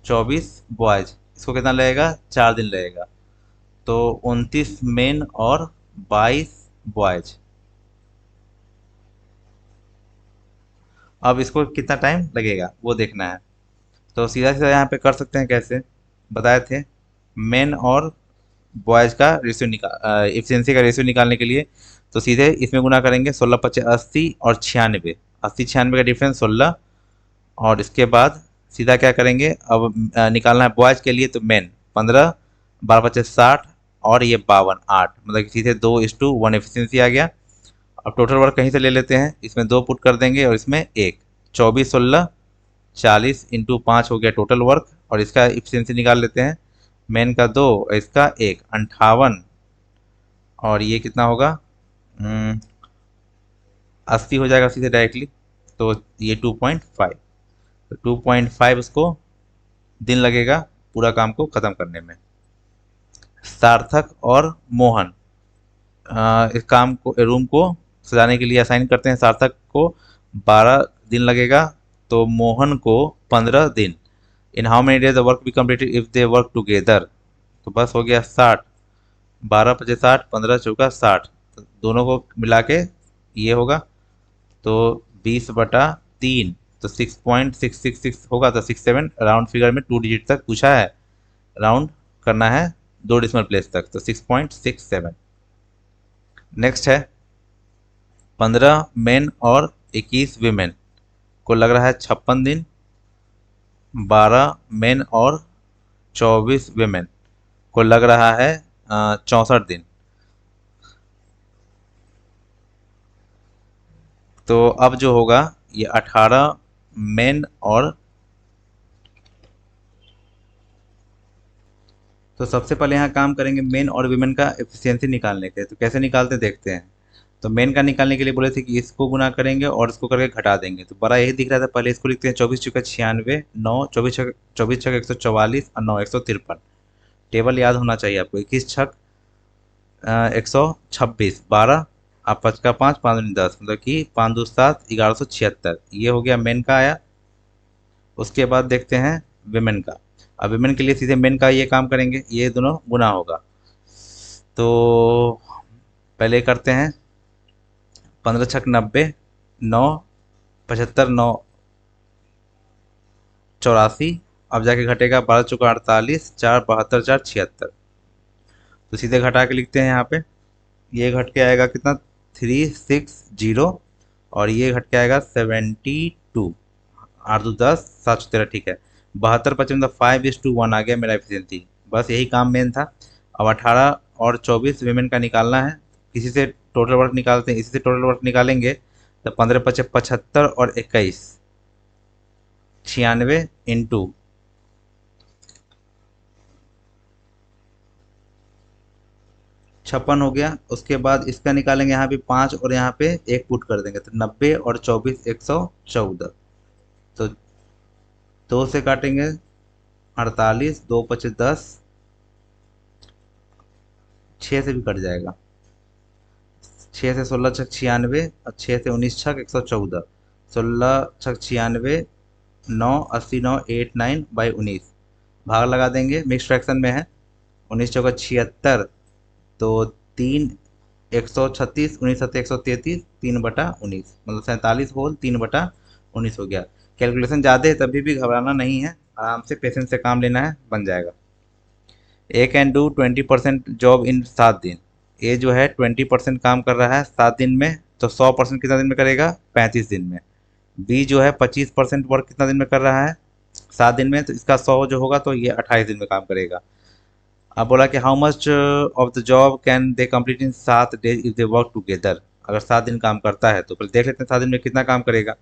24 बॉयज, इसको कितना लगेगा, 4 दिन लगेगा। तो 29 मेन और 22 बॉयज। अब इसको कितना टाइम लगेगा वो देखना है। तो सीधा सीधा यहाँ पे कर सकते हैं, कैसे बताए थे। मेन और बॉयज़ का रेशियो निकाल, एफिशिएंसी का रेशियो निकालने के लिए, तो सीधे इसमें गुना करेंगे। 16 25 80 और 96, 80 96 का डिफरेंस 16। और इसके बाद सीधा क्या करेंगे, अब निकालना है बॉयज़ के लिए, तो मेन 15, 12 25 60, और ये 52 8, मतलब कि सीधे 2:1 एफिशिएंसी आ गया। अब टोटल वर्क कहीं से ले लेते हैं, इसमें 2 पुट कर देंगे और इसमें 1। 24 16 40 इंटू 5 हो गया टोटल वर्क, और इसका एफिशिएंसी निकाल लेते हैं। मेन का 2 और इसका 1, 58। और ये कितना होगा, 80 हो जाएगा सीधे डायरेक्टली। तो ये 2.5, तो 2.5 उसको दिन लगेगा पूरा काम को ख़त्म करने में। सार्थक और मोहन इस काम को, रूम को सजाने के लिए असाइन करते हैं। सार्थक को 12 दिन लगेगा, तो मोहन को 15 दिन। इन how many days the work be completed if they work together, तो बस हो गया 60। 12 25 60, 15 चौका 60, तो दोनों को मिला के ये होगा, तो 20/3, तो 6.666 होगा। तो 67 राउंड फिगर में 2 डिजिट तक पूछा है, राउंड करना है 2 डेसिमल प्लेस तक, तो 6.67। नेक्स्ट है 15 मेन और 21 वीमेन को लग रहा है 56 दिन। 12 मेन और 24 वीमेन को लग रहा है 64 दिन। तो अब जो होगा ये 18 मेन और, तो सबसे पहले यहाँ काम करेंगे मेन और वीमेन का एफिशिएंसी निकालने के। तो कैसे निकालते देखते हैं। तो मेन का निकालने के लिए बोले थे कि इसको गुना करेंगे और इसको करके घटा देंगे, तो बड़ा यही दिख रहा था। पहले इसको लिखते हैं, 24 चौका 96, 9 24 छक 144 और 9 153। टेबल याद होना चाहिए आपको। 21 छक 126, 12, आप 5 का 5, 5 10, मतलब कि 5 2 7, 1176। ये हो गया मेन का आया। उसके बाद देखते हैं विमेन का। अब विमेन के लिए सीधे मेन का ये काम करेंगे, ये दोनों गुना होगा। तो पहले करते हैं 15 छक 90, 9 75 9 84, अब जाके घटेगा 12 चौका 48, 4 72, 4 76। तो सीधे घटा के लिखते हैं यहाँ पे, ये घट के आएगा कितना, 360, और ये घट के आएगा 72। 8 2 10, 7 13, ठीक है। 72 55 5:1 आ गया मेरा एफिशिएंसी। बस यही काम मेन था। अब 18 और 24 वीमेन का निकालना है। किसी से टोटल वर्क निकालते हैं, इसी से टोटल वर्क निकालेंगे। तो 15 5 75 और 21, 96 इंटू 56 हो गया। उसके बाद इसका निकालेंगे, यहाँ भी 5 और यहाँ पे एक पुट कर देंगे, तो 90 और 24 114। तो 2 से काटेंगे 48, 2 5 10, 6 से भी कट जाएगा। 6 से 16 छक 96, और 6 से 19 छक 114, 16 छक 96, 9 80 9 8 9 बाई 19, भाग लगा देंगे, मिक्स फ्रैक्शन में है। 19 चौका 76, तो 3 136, 19 सत्ते 133, 3/19, मतलब 47 होल 3/19 हो गया। कैलकुलेशन ज़्यादा है, तभी भी घबराना नहीं है, आराम से पेशेंस से काम लेना है, बन जाएगा। ए कैन डू 20% जॉब इन 7 दिन। ए जो है 20% काम कर रहा है 7 दिन में, तो 100% कितना दिन में करेगा, 35 दिन में। बी जो है 25% वर्क कितना दिन में कर रहा है, 7 दिन में, तो इसका 100 जो होगा तो ये 28 दिन में काम करेगा। अब बोला कि how much of the job can they complete in 7 days if they work together. अगर 7 दिन काम करता है तो पहले देख लेते हैं 7 दिन में कितना काम करेगा।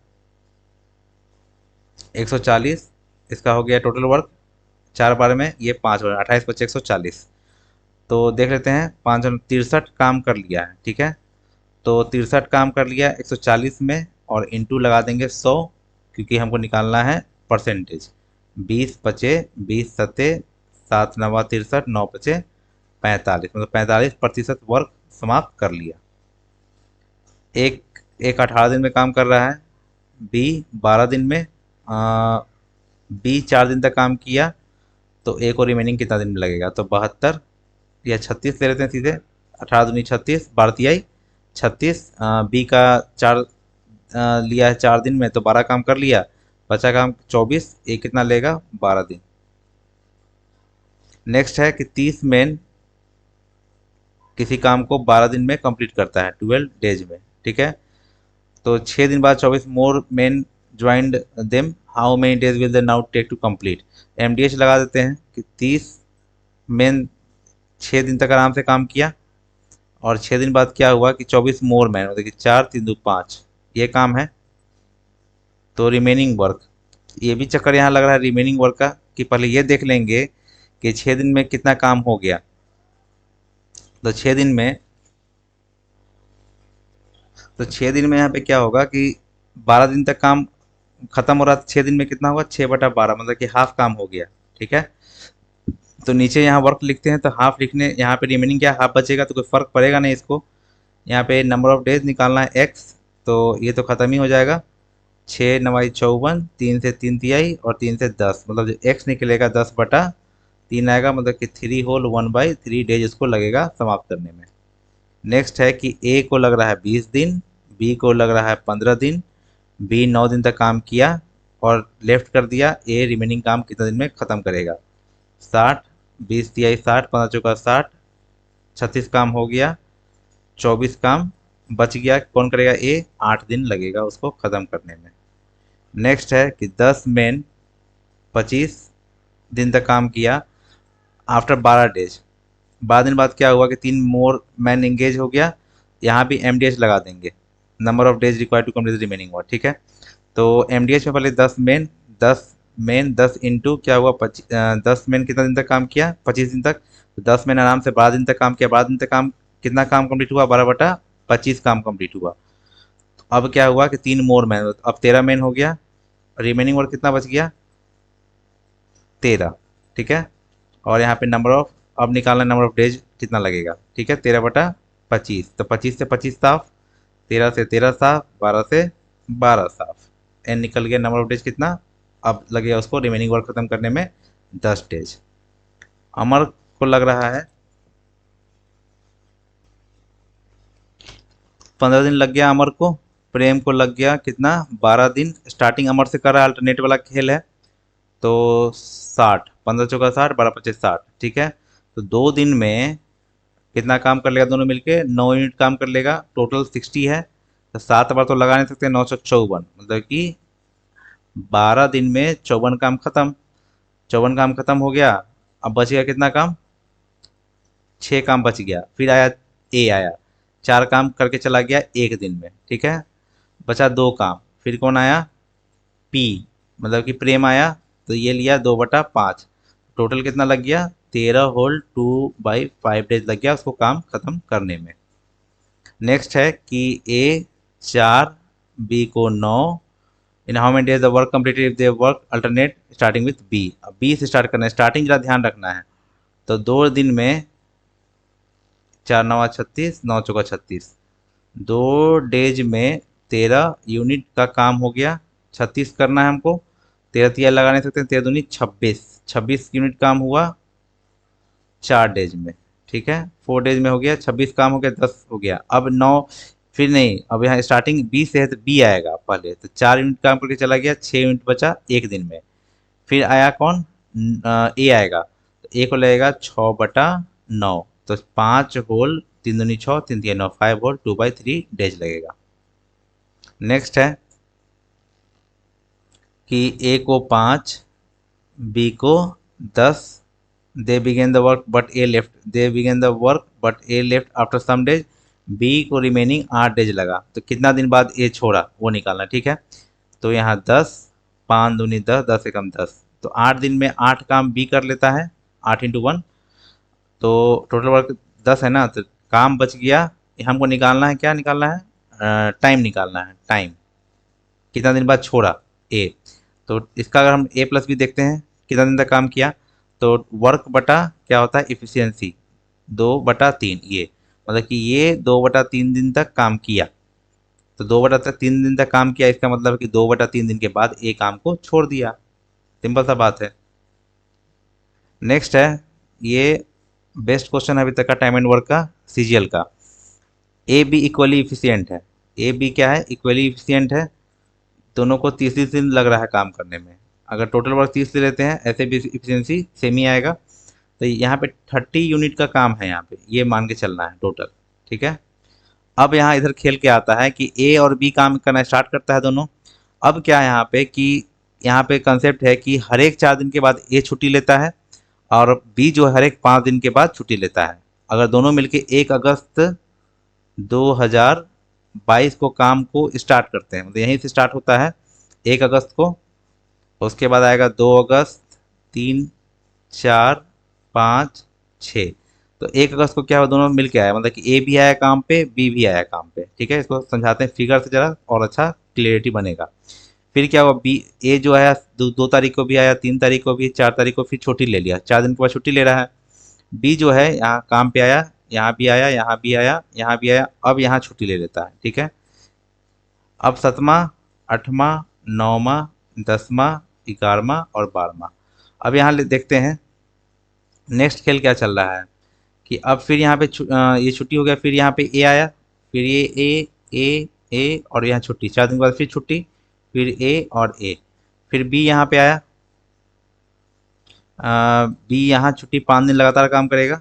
140, इसका हो गया टोटल वर्क, 4 बार में, ये 5 बार, 28 25 140। तो देख लेते हैं, 563 काम कर लिया है, ठीक है। तो 63 काम कर लिया 140 में, और इंटू लगा देंगे 100, क्योंकि हमको निकालना है परसेंटेज। 20 पचे 20 सत्ते 7 नवा 63, 9 पचे 45, मतलब 45% वर्क समाप्त कर लिया। एक एक 18 दिन में काम कर रहा है। बी 12 दिन में, बी 4 दिन तक काम किया, तो ए को रिमेनिंग कितना दिन में लगेगा, तो 72 या 36 ले लेते हैं सीधे। 18 दूनी 36, 12 तिहाई 36। बी का 4 लिया है 4 दिन में, तो 12 काम कर लिया, बचा काम 24, ये कितना लेगा, 12 दिन। नेक्स्ट है कि 30 मेन किसी काम को 12 दिन में कंप्लीट करता है, 12 डेज में, ठीक है। तो 6 दिन बाद 24 more men joined them, how many days will they now take to complete. MDH लगा देते हैं कि 30 मेन 6 दिन तक आराम से काम किया, और 6 दिन बाद क्या हुआ कि 24 मोर मैन, मतलब कि 4 3 2 5, ये काम है। तो रिमेनिंग वर्क, ये भी चक्कर यहाँ लग रहा है रिमेनिंग वर्क का, कि पहले ये देख लेंगे कि 6 दिन में कितना काम हो गया। तो 6 दिन में यहाँ पे क्या होगा कि 12 दिन तक काम खत्म हो रहा था, 6 दिन में कितना होगा, 6/12, मतलब कि हाफ काम हो गया, ठीक है। तो नीचे यहाँ वर्क लिखते हैं, तो हाफ लिखने, यहाँ पे रिमेनिंग क्या हाफ बचेगा, तो कोई फर्क पड़ेगा नहीं इसको। यहाँ पे नंबर ऑफ डेज निकालना है एक्स, तो ये तो खत्म ही हो जाएगा। 6 9 54, 3 से 3 तिहाई और 3 से 10, मतलब जो एक्स निकलेगा 10/3 आएगा, मतलब कि 3 होल 1/3 डेज इसको लगेगा समाप्त करने में। नेक्स्ट है कि ए को लग रहा है 20 दिन, बी को लग रहा है 15 दिन, बी 9 दिन तक काम किया और लेफ्ट कर दिया, ए रिमेनिंग काम कितने दिन में ख़त्म करेगा, 60, 20 तिहाई 60, 15 चौका 60, 36 काम हो गया, 24 काम बच गया, कौन करेगा, ए 8 दिन लगेगा उसको ख़त्म करने में। नेक्स्ट है कि 10 मेन 25 दिन तक काम किया आफ्टर 12 डेज। 12 दिन बाद क्या हुआ कि 3 मोर मैन एंगेज हो गया, यहाँ भी एम लगा देंगे, number of days required to complete remaining work, ठीक है। तो एम में पहले 10 मेन 10 इंटू क्या हुआ, 10 मेन कितना दिन तक काम किया, 25 दिन तक। तो 10 मेन आराम से 12 दिन तक काम किया, 12 दिन तक काम कितना काम कंप्लीट हुआ, 12/25 काम कंप्लीट हुआ। तो अब क्या हुआ कि 3 मोर मैन, अब 13 मेन हो गया, रिमेनिंग वर्क कितना बच गया, 13, ठीक है। और यहाँ पे नंबर ऑफ, अब निकालना नंबर ऑफ डेज कितना लगेगा, ठीक है, 13/25, तो 25 से 25 साफ, 13 से 13 साफ, 12 से 12 साफ, एन निकल गया। नंबर ऑफ डेज कितना, अब लगेगा उसको रिमेनिंग वर्क खत्म करने में 10 डेज। अमर को लग रहा है 15 दिन लग गया अमर को। प्रेम को लग गया कितना, 12 दिन। स्टार्टिंग अमर से कर रहा है, अल्टरनेट वाला खेल है, तो 60, 15 × 4 = 60, 12×5 = 60, ठीक है। तो 2 दिन में कितना काम कर लेगा दोनों मिलके? 9 यूनिट काम कर लेगा, टोटल 60 है। तो 7 बार तो लगा नहीं सकते, 954, मतलब कि 12 दिन में 54 काम खत्म। 54 काम खत्म हो गया। अब बच गया कितना काम? 6 काम बच गया। फिर आया ए आया, 4 काम करके चला गया एक दिन में, ठीक है। बचा 2 काम। फिर कौन आया? पी, मतलब कि प्रेम आया। तो ये लिया 2/5। टोटल कितना लग गया? 13 होल 2/5 डेज लग गया उसको काम खत्म करने में। नेक्स्ट है कि ए 4, बी को 9। In how many days the work completed if they work alternate starting with B. अब बी से स्टार्ट करना है, स्टार्टिंग जरा ध्यान रखना है। तो 2 दिन में 4×9 = 36, 9×4 = 36। 2 डेज में 13 यूनिट का काम हो गया। 36 करना है हमको, 13 लगा नहीं सकते, 13 दूनी 26, 26 यूनिट काम हुआ 4 डेज में, ठीक है। 4 डेज में हो गया 26 काम हो गया, 10 हो गया। अब 9, फिर नहीं, अब यहाँ स्टार्टिंग बी से है तो बी आएगा पहले। तो 4 यूनिट काम करके चला गया, 6 यूनिट बचा एक दिन में। फिर आया कौन? ए आएगा। तो ए को लगेगा 6/9। तो 5 होल 3 दूनी 6, 3×3 = 9, 5 होल 2/3 लगेगा। नेक्स्ट है कि ए को 5, बी को 10। They begin the work but A left after some days. B को रिमेनिंग 8 डेज लगा। तो कितना दिन बाद ए छोड़ा वो निकालना, ठीक है। तो यहाँ 10, 5 दूनी 10, 10 × 10। तो 8 दिन में 8 काम बी कर लेता है, 8 × 1। तो टोटल वर्क 10 है ना, तो काम बच गया। हमको निकालना है, क्या निकालना है? टाइम निकालना है, टाइम कितना दिन बाद छोड़ा ए। तो इसका अगर हम ए प्लस बी देखते हैं, कितना दिन तक काम किया, तो वर्क बटा क्या होता है? इफिशियंसी, 2/3। ये मतलब कि ये 2/3 दिन तक काम किया। तो 2/3 दिन तक काम किया, इसका मतलब है कि 2/3 दिन के बाद ए काम को छोड़ दिया। सिंपल सा बात है। नेक्स्ट है, ये बेस्ट क्वेश्चन है अभी तक का टाइम एंड वर्क का, सीजीएल का। ए बी इक्वली इफिशियंट है। ए बी क्या है? इक्वली इफिशियंट है। दोनों को 30 दिन लग रहा है काम करने में। अगर टोटल वर्क 30 ले लेते हैं, ऐसे भी इफिशियंसी सेम ही आएगा। तो यहाँ पे 30 यूनिट का काम है, यहाँ पे ये मान के चलना है टोटल, ठीक है। अब यहाँ इधर खेल के आता है कि ए और बी काम करना स्टार्ट करता है दोनों। अब क्या है यहाँ पे कि यहाँ पे कंसेप्ट है कि हर एक 4 दिन के बाद ए छुट्टी लेता है और बी जो है हर एक 5 दिन के बाद छुट्टी लेता है। अगर दोनों मिलके 1 अगस्त 2022 को काम को स्टार्ट करते हैं, मतलब यहीं से स्टार्ट होता है 1 अगस्त को। उसके बाद आएगा 2 अगस्त, 3, 4, 5, 6। तो 1 अगस्त को क्या हुआ? दोनों मिल के आया, मतलब कि ए भी आया काम पे, बी भी आया काम पे, ठीक है। इसको समझाते हैं फिगर से जरा, और अच्छा क्लियरिटी बनेगा। फिर क्या हुआ? बी ए जो आया 2 तारीख को भी आया, 3 तारीख को भी, 4 तारीख को फिर छुट्टी ले लिया, 4 दिन के बाद छुट्टी ले रहा है। बी जो है यहाँ काम पे आया, यहाँ भी आया, यहाँ भी आया, यहाँ भी आया, अब यहाँ छुट्टी ले लेता है, ठीक है। अब 7वां, 8वां, 9वां, 10वां, 11वां और 12वां। अब यहाँ देखते हैं नेक्स्ट खेल क्या चल रहा है कि अब फिर यहाँ पे ये छुट्टी हो गया, फिर यहाँ पे ए आया, फिर ये ए और यहाँ छुट्टी, 4 दिन के बाद फिर छुट्टी, फिर ए और ए। फिर बी यहाँ पे आया, बी यहाँ छुट्टी, 5 दिन लगातार काम करेगा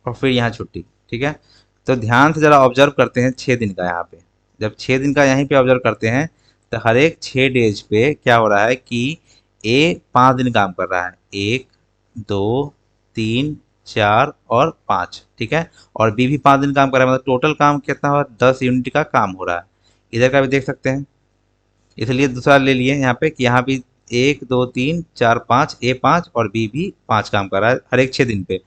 और फिर यहाँ छुट्टी, ठीक है। तो ध्यान से ज़रा ऑब्जर्व करते हैं 6 दिन का यहाँ पे। जब 6 दिन का यहीं पे ऑब्जर्व करते हैं, तो हर एक 6 डेज पे क्या हो रहा है कि ए 5 दिन काम कर रहा है, 1, 2, 3, 4 और 5, ठीक है। और बी भी 5 दिन काम कर रहा है, मतलब टोटल काम कितना हुआ? 10 यूनिट का काम हो रहा है। इधर का भी देख सकते हैं, इसलिए दूसरा ले लिए यहाँ पे कि यहाँ भी 1, 2, 3, 4, 5, ए 5 और बी भी 5 काम कर रहा है हर एक 6 दिन पे।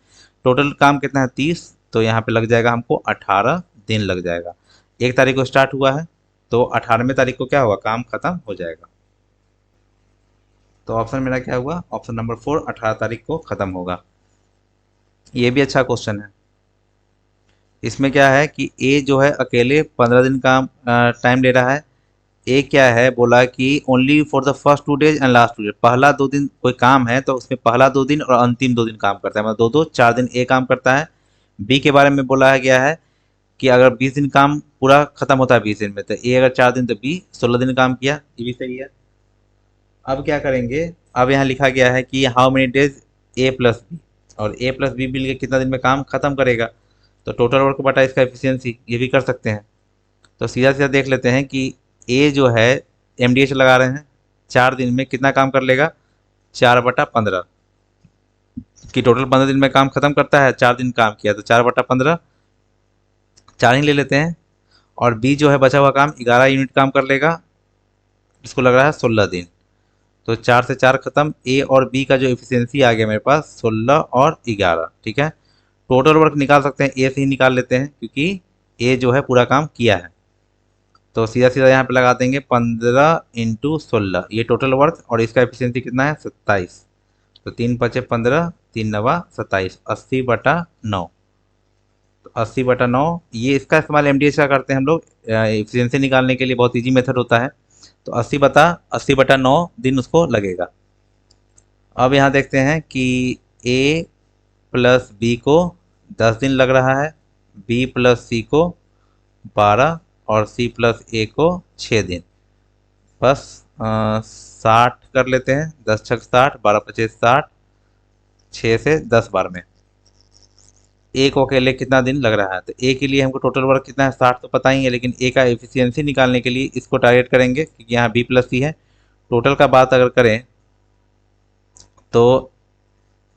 टोटल काम कितना है? 30। तो यहाँ पे लग जाएगा हमको 18 दिन लग जाएगा। 1 तारीख को स्टार्ट हुआ है, तो 18वें तारीख को क्या होगा? काम खत्म हो जाएगा। तो ऑप्शन मेरा क्या हुआ? ऑप्शन नंबर 4, 18 तारीख को खत्म होगा। ये भी अच्छा क्वेश्चन है। इसमें क्या है कि ए जो है अकेले 15 दिन का टाइम ले रहा है। ए क्या है बोला कि only for the first 2 days and last 2 days. पहला 2 दिन कोई काम है तो उसमें पहला 2 दिन और अंतिम 2 दिन काम करता है, मतलब दो दो 4 दिन ए काम करता है। बी के बारे में बोला गया है कि अगर 20 दिन काम पूरा खत्म होता है 20 दिन में, तो ए अगर 4 दिन तो बी 16 दिन काम किया, ये भी सही है। अब क्या करेंगे, अब यहाँ लिखा गया है कि how many days A plus B, और ए प्लस बी मिल के कितना दिन में काम खत्म करेगा। तो टोटल वर्क बटा इसका एफिशिएंसी, ये भी कर सकते हैं। तो सीधा सीधा देख लेते हैं कि ए जो है एमडीएच लगा रहे हैं, 4 दिन में कितना काम कर लेगा, 4/15, कि टोटल 15 दिन में काम खत्म करता है, 4 दिन काम किया तो 4/15, 4 ही ले लेते हैं। और बी जो है बचा हुआ काम 11 यूनिट काम कर लेगा, इसको लग रहा है 16 दिन। तो 4 से 4 खत्म, ए और बी का जो एफिशिएंसी आ गया मेरे पास 16 और 11, ठीक है। टोटल वर्क निकाल सकते हैं, ए से ही निकाल लेते हैं क्योंकि ए जो है पूरा काम किया है। तो सीधा सीधा यहाँ पे लगा देंगे 15 × 16, ये टोटल वर्क, और इसका एफिशिएंसी कितना है 27। तो 3×5 = 15, 3×9 = 27, 80/9। तो 80/9, ये इसका इस्तेमाल एमडीएच का करते हैं हम लोग एफिशिएंसी निकालने के लिए, बहुत ईजी मेथड होता है। तो 80/9 दिन उसको लगेगा। अब यहाँ देखते हैं कि ए प्लस बी को 10 दिन लग रहा है, बी प्लस सी को 12, और सी प्लस ए को 6 दिन। बस 60 कर लेते हैं, 10×6 = 60, 12×5 = 60, 6 से 10 बार में ए को अकेले कितना दिन लग रहा है। तो ए के लिए हमको टोटल वर्क कितना है 60 तो पता ही है, लेकिन ए का एफिशिएंसी निकालने के लिए इसको टारगेट करेंगे क्योंकि यहाँ बी प्लस सी है। टोटल का बात अगर करें तो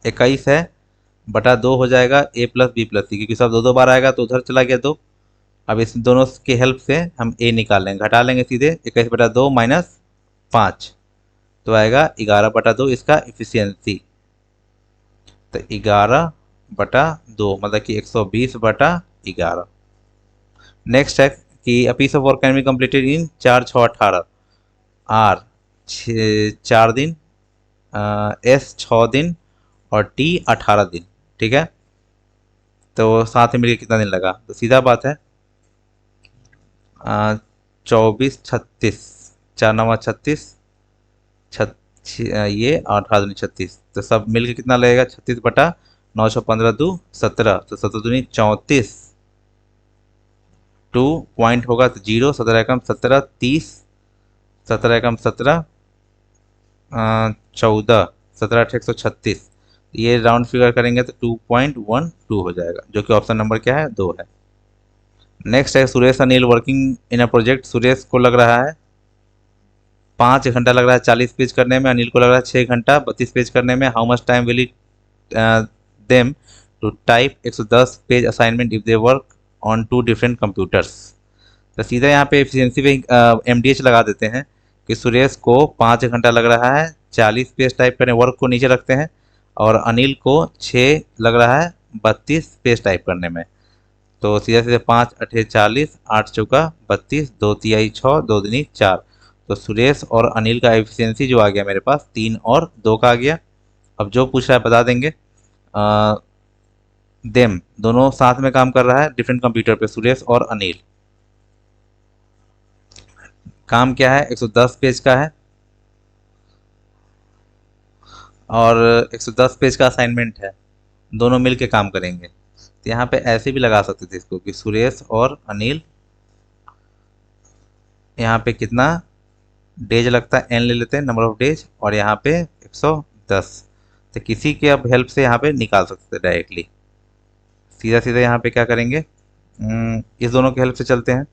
21 है/2 हो जाएगा ए प्लस बी प्लस सी, क्योंकि सब दो दो बार आएगा तो उधर चला गया 2। अब इस दोनों के हेल्प से हम ए निकाल लेंगे, घटा लेंगे सीधे, 21/2 - 5, तो आएगा 11/2 इसका इफिशियंसी। तो 11/2 मतलब कि 120/11। नेक्स्ट है कि a piece of work can be completed in 4×6 = 18, आर 4 दिन, एस 6 दिन, और टी 18 दिन, ठीक है। तो साथ में मिलकर कितना दिन लगा, तो सीधा बात है 24×36, 4×9 = 36, ये 18×2 = 36, तो सब मिलकर कितना लगेगा 36/9 × 15 = 2 = 17, तो 17×2 = 34, 2 पॉइंट होगा तो 0, 17 × 17 = 30, 17 × 17 = 14, 17×8 = 136, ये राउंड फिगर करेंगे तो 2.12 हो जाएगा, जो कि ऑप्शन नंबर क्या है 2 है। नेक्स्ट है Suresh Anil working in a project, Suresh को लग रहा है 5 घंटा लग रहा है 40 पेज करने में, अनिल को लग रहा है 6 घंटा 32 पेज करने में। How much time will it them to type 110 page assignment if they work on 2 different computers. तो सीधा यहाँ पे एफिशिएंसी पे एमडीएच लगा देते हैं कि सुरेश को 5 घंटा लग रहा है 40 पेज टाइप करने, वर्क को नीचे रखते हैं, और अनिल को 6 लग रहा है 32 पेज टाइप करने में। तो सीधे सीधे 5×8 = 40, 8×4 = 32, 2×3 = 6, 2×2 = 4। तो सुरेश और अनिल का एफिशिएंसी जो आ गया मेरे पास 3 और 2 का आ गया। अब जो पूछ रहा है बता देंगे। देम दोनों साथ में काम कर रहा है डिफरेंट कंप्यूटर पे, सुरेश और अनिल। काम क्या है 110 पेज का है, और 110 पेज का असाइनमेंट है, दोनों मिल के काम करेंगे। तो यहाँ पे ऐसे भी लगा सकते थे इसको कि सुरेश और अनिल, यहाँ पे कितना डेज लगता है एन ले लेते हैं, नंबर ऑफ डेज, और यहाँ पे 110। तो किसी के अब हेल्प से यहाँ पे निकाल सकते थे डायरेक्टली। सीधा सीधा यहाँ पे क्या करेंगे, इस दोनों के हेल्प से चलते हैं,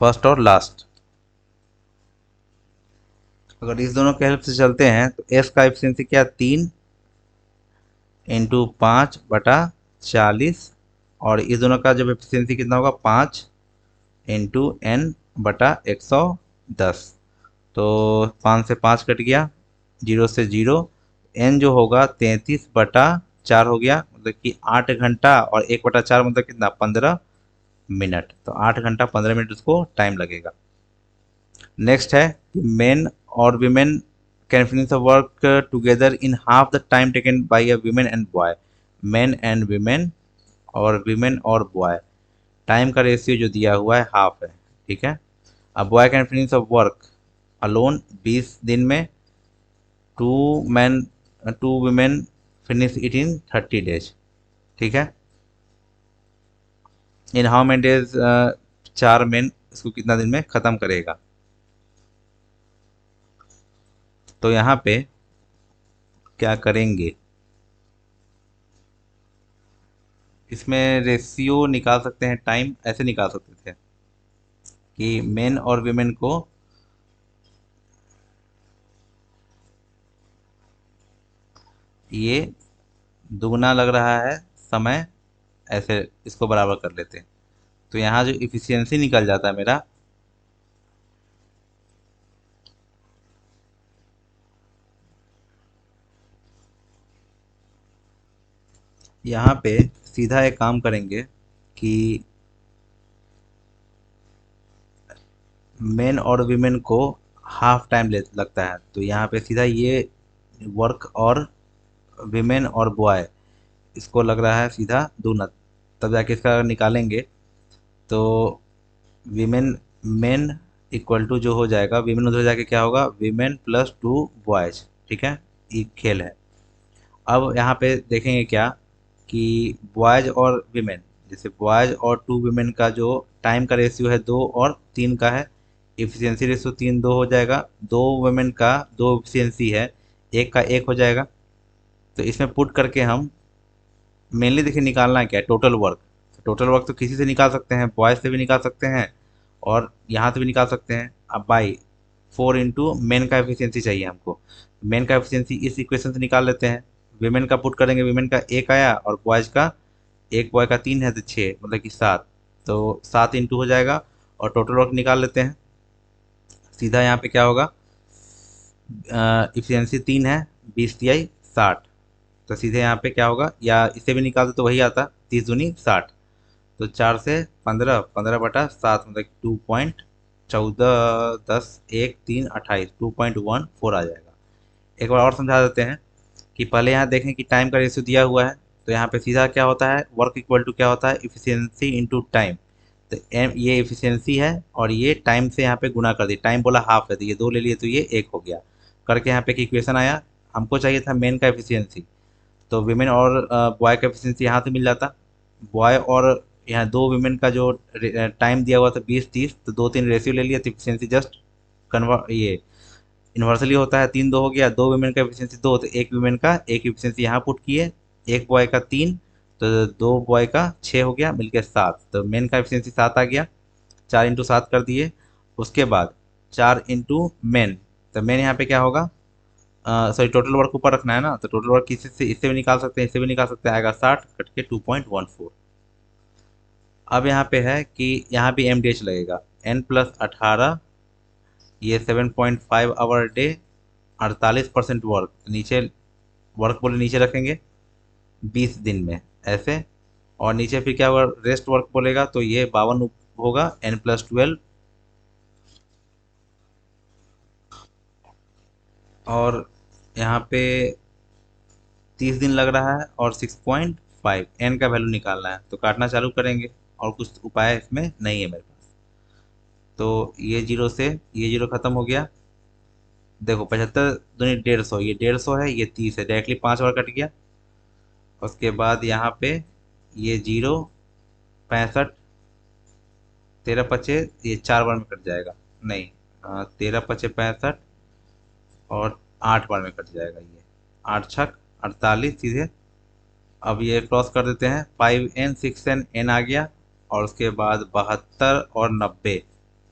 फर्स्ट और लास्ट। अगर इस दोनों के हेल्प से चलते हैं तो एस का एफिशिएंसी क्या 3×5/40, और इस दोनों का जब एफिशिएंसी कितना होगा 5×n/110। तो 5 से 5 कट गया, 0 से 0, एन जो होगा 33/4 हो गया, मतलब कि 8 घंटा, और 1/4 मतलब कितना 15 मिनट। तो 8 घंटा 15 मिनट उसको टाइम लगेगा। नेक्स्ट है मेन और women can finish the work together in half the time taken by a women and boy. Men and women, और वीमेन और बॉय, टाइम का रेशियो जो दिया हुआ है हाफ है, ठीक है। अब boy can finish the work alone 20 दिन में, two man two women finish it in 30 days, ठीक है। In how many days 4 men इसको कितना दिन में ख़त्म करेगा। तो यहाँ पे क्या करेंगे, इसमें रेशियो निकाल सकते हैं, टाइम ऐसे निकाल सकते थे कि मेन और वीमेन को ये दुगना लग रहा है समय, ऐसे इसको बराबर कर लेते हैं। तो यहाँ जो इफिशियंसी निकल जाता है मेरा, यहाँ पे सीधा एक काम करेंगे कि मेन और वीमेन को हाफ टाइम ले लगता है, तो यहाँ पे सीधा ये वर्क और वीमेन और बॉय, इसको लग रहा है सीधा दूना, तब जाके इसका निकालेंगे। तो वीमेन मेन इक्वल टू जो हो जाएगा, वीमेन उधर जाके क्या होगा, वीमेन प्लस टू बॉयज, ठीक है, ये खेल है। अब यहाँ पे देखेंगे क्या कि बॉयज और वीमेन, जैसे बॉयज और टू वीमेन का जो टाइम का रेशियो है 2 और 3 का है, इफिशियंसी रेशियो 3-2 हो जाएगा। 2 वीमेन का 2 इफिशियंसी है, 1 का 1 हो जाएगा। तो इसमें पुट करके हम मेनली देखिए निकालना क्या है, टोटल वर्क। टोटल वर्क तो किसी से निकाल सकते हैं, बॉयज से भी निकाल सकते हैं और यहाँ से भी निकाल सकते हैं। अब बाई 4 इंटू मेन का एफिशिएंसी चाहिए हमको, मेन का एफिशिएंसी इस इक्वेशन से निकाल लेते हैं। वीमेन का पुट करेंगे, वीमेन का 1 आया और बॉयज का, एक बॉय का 3 है तो 6, मतलब कि 7। तो 7 इंटू हो जाएगा और टोटल वर्क निकाल लेते हैं। सीधा यहाँ पे क्या होगा, इफिशियंसी 3 है, 20 तिहाई 60। तो सीधे यहाँ पे क्या होगा, या इसे भी निकाल दो तो वही आता, 30 दूनी 60। तो 4 से 15, 15/7 मतलब 2.14, 10, 1, 3, 28, 2.14 आ जाएगा। एक बार और समझा देते हैं कि पहले यहाँ देखें कि टाइम का रेशियो दिया हुआ है, तो यहाँ पे सीधा क्या होता है, वर्क इक्वल टू क्या होता है, इफिशियंसी इंटू टाइम। तो एम ये इफिशियंसी है और ये टाइम से यहाँ पे गुना कर दी, टाइम बोला हाफ है तो ये 2 ले लिए तो ये 1 हो गया। करके यहाँ पे एक इक्वेशन आया, हमको चाहिए था मेन का एफिशिएंसी, तो विमेन और बॉय का एफिशिएंसी यहाँ से मिल जाता। बॉय और यहाँ 2 विमेन का जो टाइम दिया हुआ था 20-30, तो 2-3 रेशियो ले लिया तो एफिशिएंसी जस्ट कन्वर्ट, ये इन्वर्सली होता है, 3-2 हो गया। 2 विमेन का एफिशिएंसी 2, तो एक विमेन का एक एफिशिएंसी यहाँ पुट किए, एक बॉय का 3, तो 2 बॉय का 6 हो गया, मिलके 7, तो मेन का एफिशिएंसी 7 आ गया। 4 इंटू 7 कर दिए। उसके बाद 4 इंटू मेन, तो मेन यहाँ पे क्या होगा, सॉरी टोटल वर्क ऊपर रखना है ना, तो टोटल वर्क किसी से, इससे भी निकाल सकते हैं, इससे भी निकाल सकते हैं, आएगा 60 कट के 2.14। अब यहाँ पे है कि यहाँ भी एम डी एच लगेगा, n+18, ये 7.5 आवर डे, 48% वर्क, नीचे वर्क बोले नीचे रखेंगे 20 दिन में ऐसे, और नीचे फिर क्या होगा, रेस्ट वर्क बोलेगा तो ये 52 होगा, n+12। और यहाँ पे 30 दिन लग रहा है और 6.5 एन का वैल्यू निकालना है, तो काटना चालू करेंगे और कुछ उपाय इसमें नहीं है मेरे पास। तो ये जीरो से ये जीरो खत्म हो गया। देखो 75 दूनी 150, ये 150 है, ये 30 है, डायरेक्टली 5 बार कट गया। उसके बाद यहाँ पे ये जीरो, 65, 13 पचे, ये 4 बार में कट जाएगा, नहीं, 13 पचे 65 और 8 बार में कट जाएगा ये, 8 छक 48 सीधे। अब ये क्रॉस कर देते हैं, 5n 6n, n आ गया, और उसके बाद 72 और 90,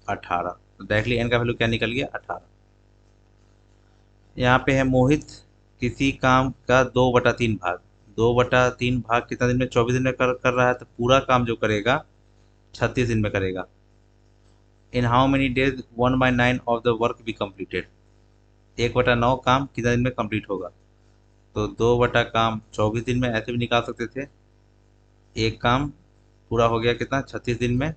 18, तो डायरेक्टली n का वैल्यू क्या निकल गया, 18। यहाँ पे है मोहित किसी काम का 2/3 भाग, 2/3 भाग कितना दिन में, 24 दिन में कर रहा है, तो पूरा काम जो करेगा 36 दिन में करेगा। इन how many days 1/9 of the work be completed, 1/9 काम कितना दिन में कंप्लीट होगा, तो 2 बटा काम 24 दिन में, ऐसे भी निकाल सकते थे। एक काम पूरा हो गया कितना, 36 दिन में,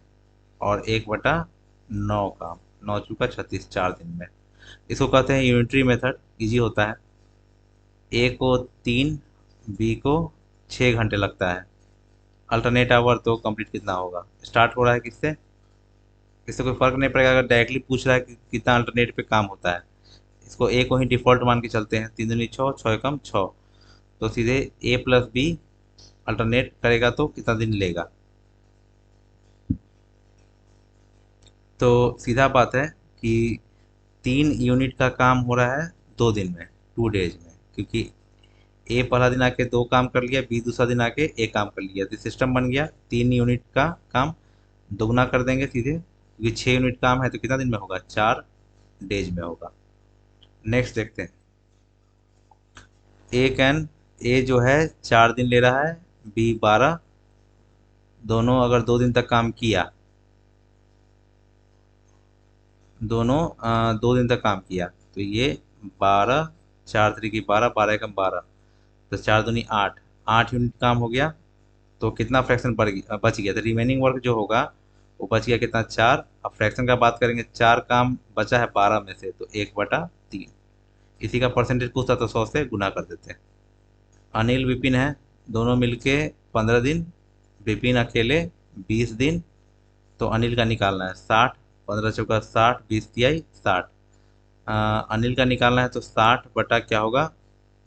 और 1/9 काम, 9 चुका 36, 4 दिन में। इसको कहते हैं यूनिटरी मेथड, इजी होता है। ए को 3, बी को 6 घंटे लगता है, अल्टरनेट आवर तो कंप्लीट कितना होगा, स्टार्ट हो रहा है किससे, इससे कोई फर्क नहीं पड़ेगा, अगर डायरेक्टली पूछ रहा है कि कितना अल्टरनेट पे काम होता है। इसको ए को ही डिफॉल्ट मान के चलते हैं, 3 दूनी 6, 6 एकम 6, तो सीधे A+B अल्टरनेट करेगा तो कितना दिन लेगा। तो सीधा बात है कि 3 यूनिट का काम हो रहा है 2 दिन में, 2 डेज में, क्योंकि ए पहला दिन आके 2 काम कर लिया, बी दूसरा दिन आके 1 काम कर लिया, तो सिस्टम बन गया 3 यूनिट का काम दोगुना कर देंगे सीधे, क्योंकि 6 यूनिट काम है तो कितना दिन में होगा, 4 डेज में होगा। नेक्स्ट देखते हैं, ए जो है 4 दिन ले रहा है, बी 12, दोनों अगर 2 दिन तक काम किया, दोनों 2 दिन तक काम किया, तो ये 12, 4 3 की 12, 12 एकम 12, तो 4 दूनी 8, 8 यूनिट काम हो गया। तो कितना फ्रैक्शन बच गया, तो रिमेनिंग वर्क जो होगा वो बच गया कितना, 4। अब फ्रैक्शन का बात करेंगे, 4 काम बचा है 12 में से, तो 1/3। इसी का परसेंटेज पूछता तो 100 से गुना कर देते हैं। अनिल विपिन है, दोनों मिलके 15 दिन, विपिन अकेले 20 दिन, तो अनिल का निकालना है 60, 15 × 4 = 60, 20 × 3 = 60। अनिल का निकालना है तो 60 बटा क्या होगा,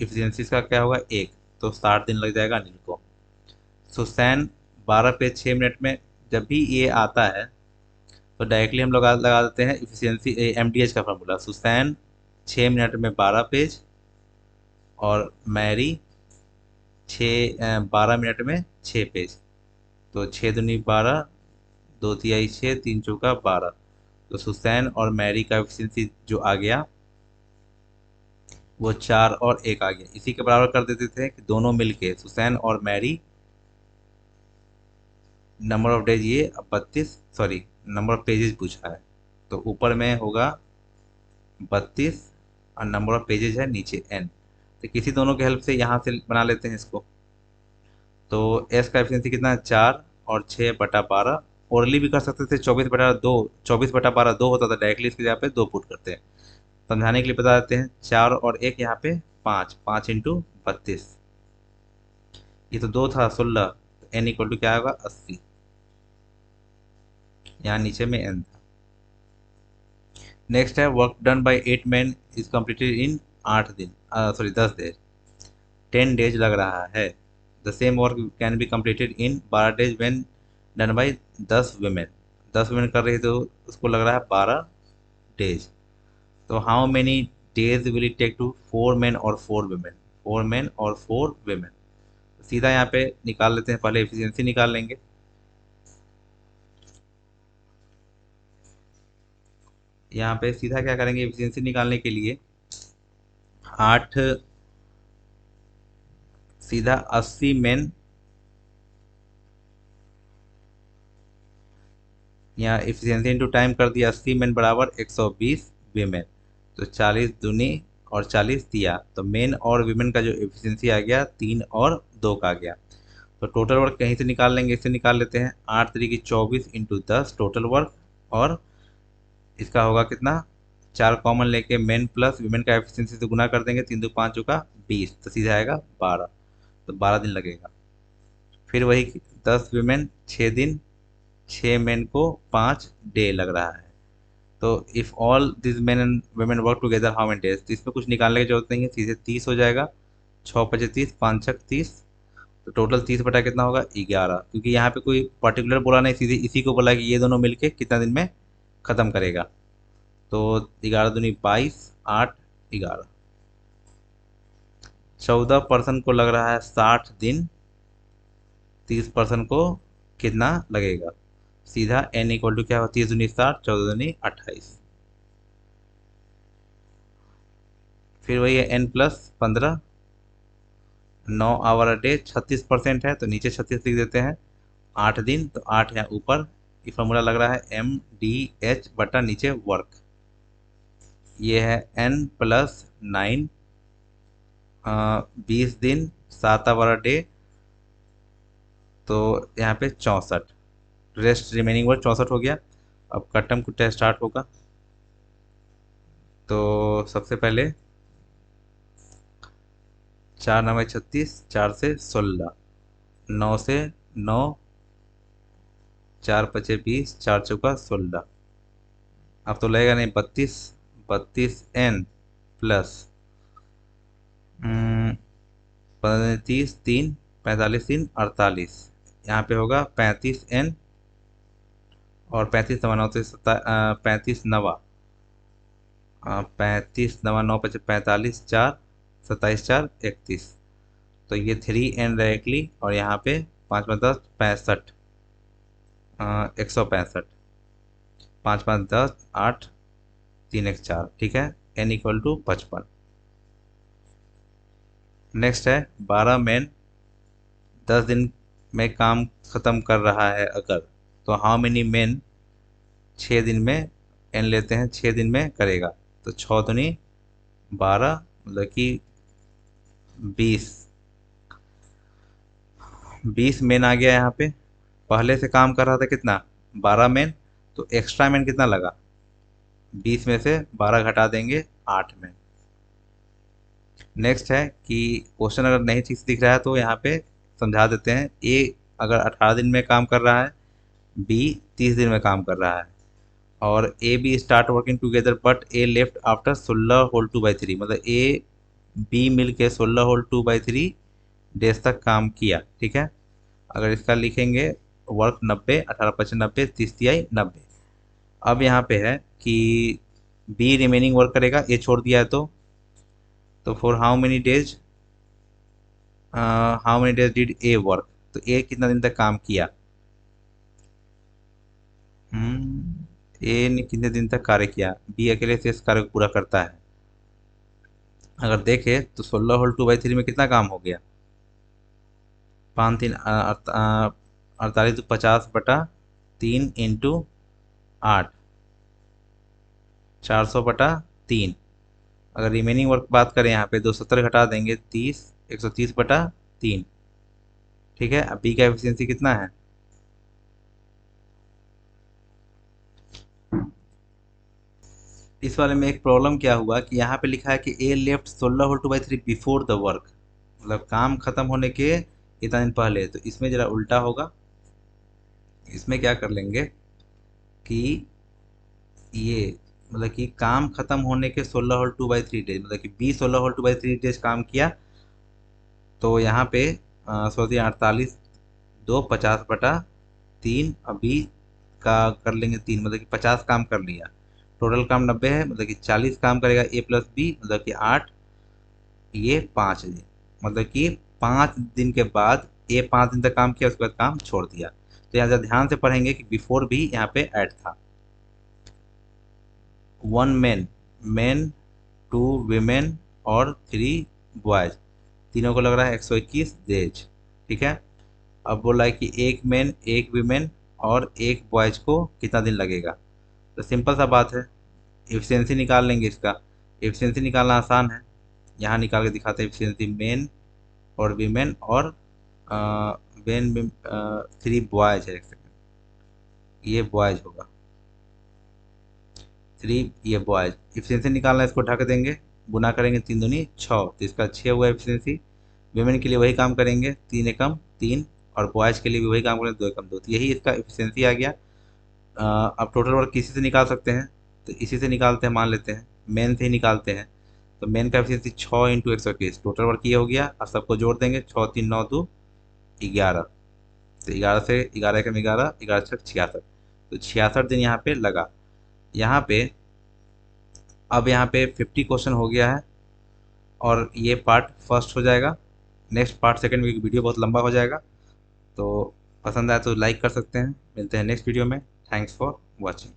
इफिशियंसी का क्या होगा 1, तो 60 दिन लग जाएगा अनिल को। सुसैन 12 पे 6 मिनट में, जब भी ये आता है तो डायरेक्टली हम लोग लगा देते हैं इफिशियंसी एमडीएच का फार्मूला। सुसैन 6 मिनट में 12 पेज, और मैरी 12 मिनट में 6 पेज, तो 6 दूनी 12, 2 तिहाई 6, 3 चौका 12, तो सुसैन और मैरी का एफिशिएंसी जो आ गया वो 4 और 1 आ गया। इसी के बराबर कर देते थे कि दोनों मिलके सुसैन और मैरी, नंबर ऑफ डेज ये 32, सॉरी नंबर ऑफ पेजेस पूछा है, तो ऊपर में होगा 32 और नंबर ऑफ पेजेस है नीचे n, तो किसी दोनों के हेल्प से यहाँ से बना लेते हैं इसको। तो एस का एफिशिएंसी कितना है, 4 और 6/12। ओरली भी कर सकते थे, 24/2, 24/12 होता था, डायरेक्टली इसकी जगह पे 2 पुट करते हैं। समझाने के लिए बता देते हैं, 4 और 1 यहाँ पे 5, 5 × 32, ये तो 2 था 16, तो n इक्वल टू क्या होगा 80, यहाँ नीचे में n था। नेक्स्ट है, work done by 8 man is completed in 8 दिन, सॉरी 10 डेज, 10 डेज लग रहा है। The same work can be completed in 12 days when done by 10 women, 10 women कर रही है तो उसको लग रहा है 12 डेज। तो how many days will it take to 4 men और 4 वुमेन, 4 मेन और 4 वुमेन। सीधा यहाँ पे निकाल लेते हैं, पहले एफिशिएंसी निकाल लेंगे। यहाँ पे सीधा क्या करेंगे, एफिशिएंसी निकालने के लिए 8, सीधा 80 मेन, यहाँ एफिशिएंसी इंटू टाइम कर दिया, 80 मेन बराबर 120 वीमेन, तो 40 दूनी और 40 तिया, तो मेन और वीमेन का जो एफिशिएंसी आ गया 3 और 2 का आ गया। तो टोटल वर्क कहीं से निकाल लेंगे, इससे निकाल लेते हैं, 8 3 की 24 × 10 टोटल वर्क, और इसका होगा कितना, 4 कॉमन लेके मेन प्लस वीमेन का एफिशिएंसी से गुना कर देंगे, 3 2 5 × 20, तो सीधा आएगा 12, तो 12 दिन लगेगा। फिर वही 10 वीमेन 6 दिन, 6 मेन को 5 डे लग रहा है। तो if all this main and women work together how many days, तो इसमें कुछ निकालने की जरूरत नहीं है, सीधे 30 हो जाएगा, 6 × 5 = 30, 5 × 6 = 30, तो टोटल 30 बटा कितना होगा 11, क्योंकि यहाँ पे कोई पर्टिकुलर बोला नहीं, सीधे इसी को बोला कि ये दोनों मिलके कितना दिन में ख़त्म करेगा। तो 11 दूनी 22, 8 11, 14 पर्सन को लग रहा है 60 दिन, 30 पर्सन को कितना लगेगा, सीधा n इक्वल टू क्या होती है, 30 दूनी 60, 14 दूनी 28, फिर वही है n+15, 9 आवर अ डे, 36% है तो नीचे 36 लिख देते हैं, 8 दिन तो 8 यहाँ ऊपर, ये फॉर्मूला लग रहा है MDH बटा नीचे वर्क, ये है n+9, 20 दिन 7 आवर अ डे, तो यहाँ पे 64, रेस्ट रिमेनिंग वर्क 64 हो गया। अब कट्टम कुट्टा स्टार्ट होगा, तो सबसे पहले 4 9 36, 4 से 16, 9 से 9, 4 5 20, 4 चौका 16, अब तो लगेगा नहीं, 32, 32 n प्लस 15 3 45 3 48, यहाँ पे होगा 35 n, और 35 9 से 35 नवा 35 नवा 9 पचे 45 4 27 4 31। तो ये 3 डायरेक्टली और यहाँ पे 5 5 10 65, 165, 5 5 10 8 3 1 4। ठीक है, n इक्वल टू 55। नेक्स्ट है 12 मैन 10 दिन में काम ख़त्म कर रहा है अगर, तो हाउ मेनी मैन 6 दिन में, एन लेते हैं 6 दिन में करेगा। तो 6 दूनी 12 मतलब कि 20, 20 मैन आ गया यहाँ पे। पहले से काम कर रहा था कितना, 12 मैन, तो एक्स्ट्रा मैन कितना लगा, 20 में से 12 घटा देंगे, 8 मैन। नेक्स्ट है कि क्वेश्चन अगर नहीं ठीक से दिख रहा है तो यहाँ पे समझा देते हैं। ए अगर 18 दिन में काम कर रहा है, बी 30 दिन में काम कर रहा है, और A B start working together but A left after 16 whole 2/3, मतलब ए बी मिल के 16 होल 2/3 डेज तक काम किया। ठीक है, अगर इसका लिखेंगे वर्क 90, 18 × 5 = 90, 30 × 90। अब यहाँ पे है कि बी रिमेनिंग वर्क करेगा, ए छोड़ दिया है तो for how many days did a work, तो ए कितना दिन तक काम किया, ए ने कितने दिन तक कार्य किया, बी अकेले से इस कार्य को पूरा करता है। अगर देखें तो 16 होल 2/3 में कितना काम हो गया, 5 3 48 50/3 × 8, 400/3। अगर रिमेनिंग वर्क बात करें यहाँ पे 270 घटा देंगे, 30, 130/3। ठीक है, अब बी का एफिशिएंसी कितना है, इस वाले में एक प्रॉब्लम क्या हुआ कि यहाँ पे लिखा है कि A left 16 whole 2/3 before the work, मतलब काम खत्म होने के इतना दिन पहले। तो इसमें जरा उल्टा होगा, इसमें क्या कर लेंगे कि ये मतलब कि काम खत्म होने के 16 होल 2/3 डेज, मतलब कि बी 16 होल 2/3 डेज काम किया, तो यहाँ पे 48 2 50/3, अभी का कर लेंगे 3, मतलब कि 50 काम कर लिया। टोटल काम 90 है, मतलब कि 40 काम करेगा ए प्लस बी, मतलब कि 8, ये 5 दिन, मतलब कि 5 दिन के बाद ए 5 दिन तक काम किया, उसके बाद काम छोड़ दिया। तो यहाँ ध्यान से पढ़ेंगे कि बिफोर भी यहाँ पे ऐड था। 1 मैन, मैन 2 वीमेन और 3 बॉयज, तीनों को लग रहा है 121 डेज। ठीक है, अब बोला है कि एक मैन एक वीमेन और एक बॉयज को कितना दिन लगेगा। तो सिंपल सा बात है, एफिशिएंसी निकाल लेंगे इसका। एफिशिएंसी निकालना आसान है, यहाँ निकाल के दिखाते हैं एफिशिएंसी। मेन और वीमेन और मेन 3 बॉयज है, एक सेकेंड, ये बॉयज होगा, 3 ये बॉयज। एफिशिएंसी निकालना है, इसको ढक देंगे, गुना करेंगे 3 दूनी 6, तो इसका 6 हुआ एफिशिएंसी। वीमेन के लिए वही काम करेंगे, 3 एकम 3, और बॉयज के लिए भी वही काम करेंगे, 2 एकम 2, तो यही इसका एफिशिएंसी आ गया। अब टोटल वर्क किसी से निकाल सकते हैं, तो इसी से निकालते हैं, मान लेते हैं मेन से ही निकालते हैं। तो मेन का एफिशिएंसी 6 × 121, टोटल वर्क ये हो गया। अब सबको जोड़ देंगे, 6 3 9 2 11, तो 11 से 11 एकम 11, 11 6 66, तो 66 दिन यहाँ पे लगा। यहाँ पे अब यहाँ पे 50 क्वेश्चन हो गया है, और ये पार्ट फर्स्ट हो जाएगा। नेक्स्ट पार्ट सेकंड में, वीडियो बहुत लंबा हो जाएगा। तो पसंद आए तो लाइक कर सकते हैं। मिलते हैं नेक्स्ट वीडियो में। Thanks for watching.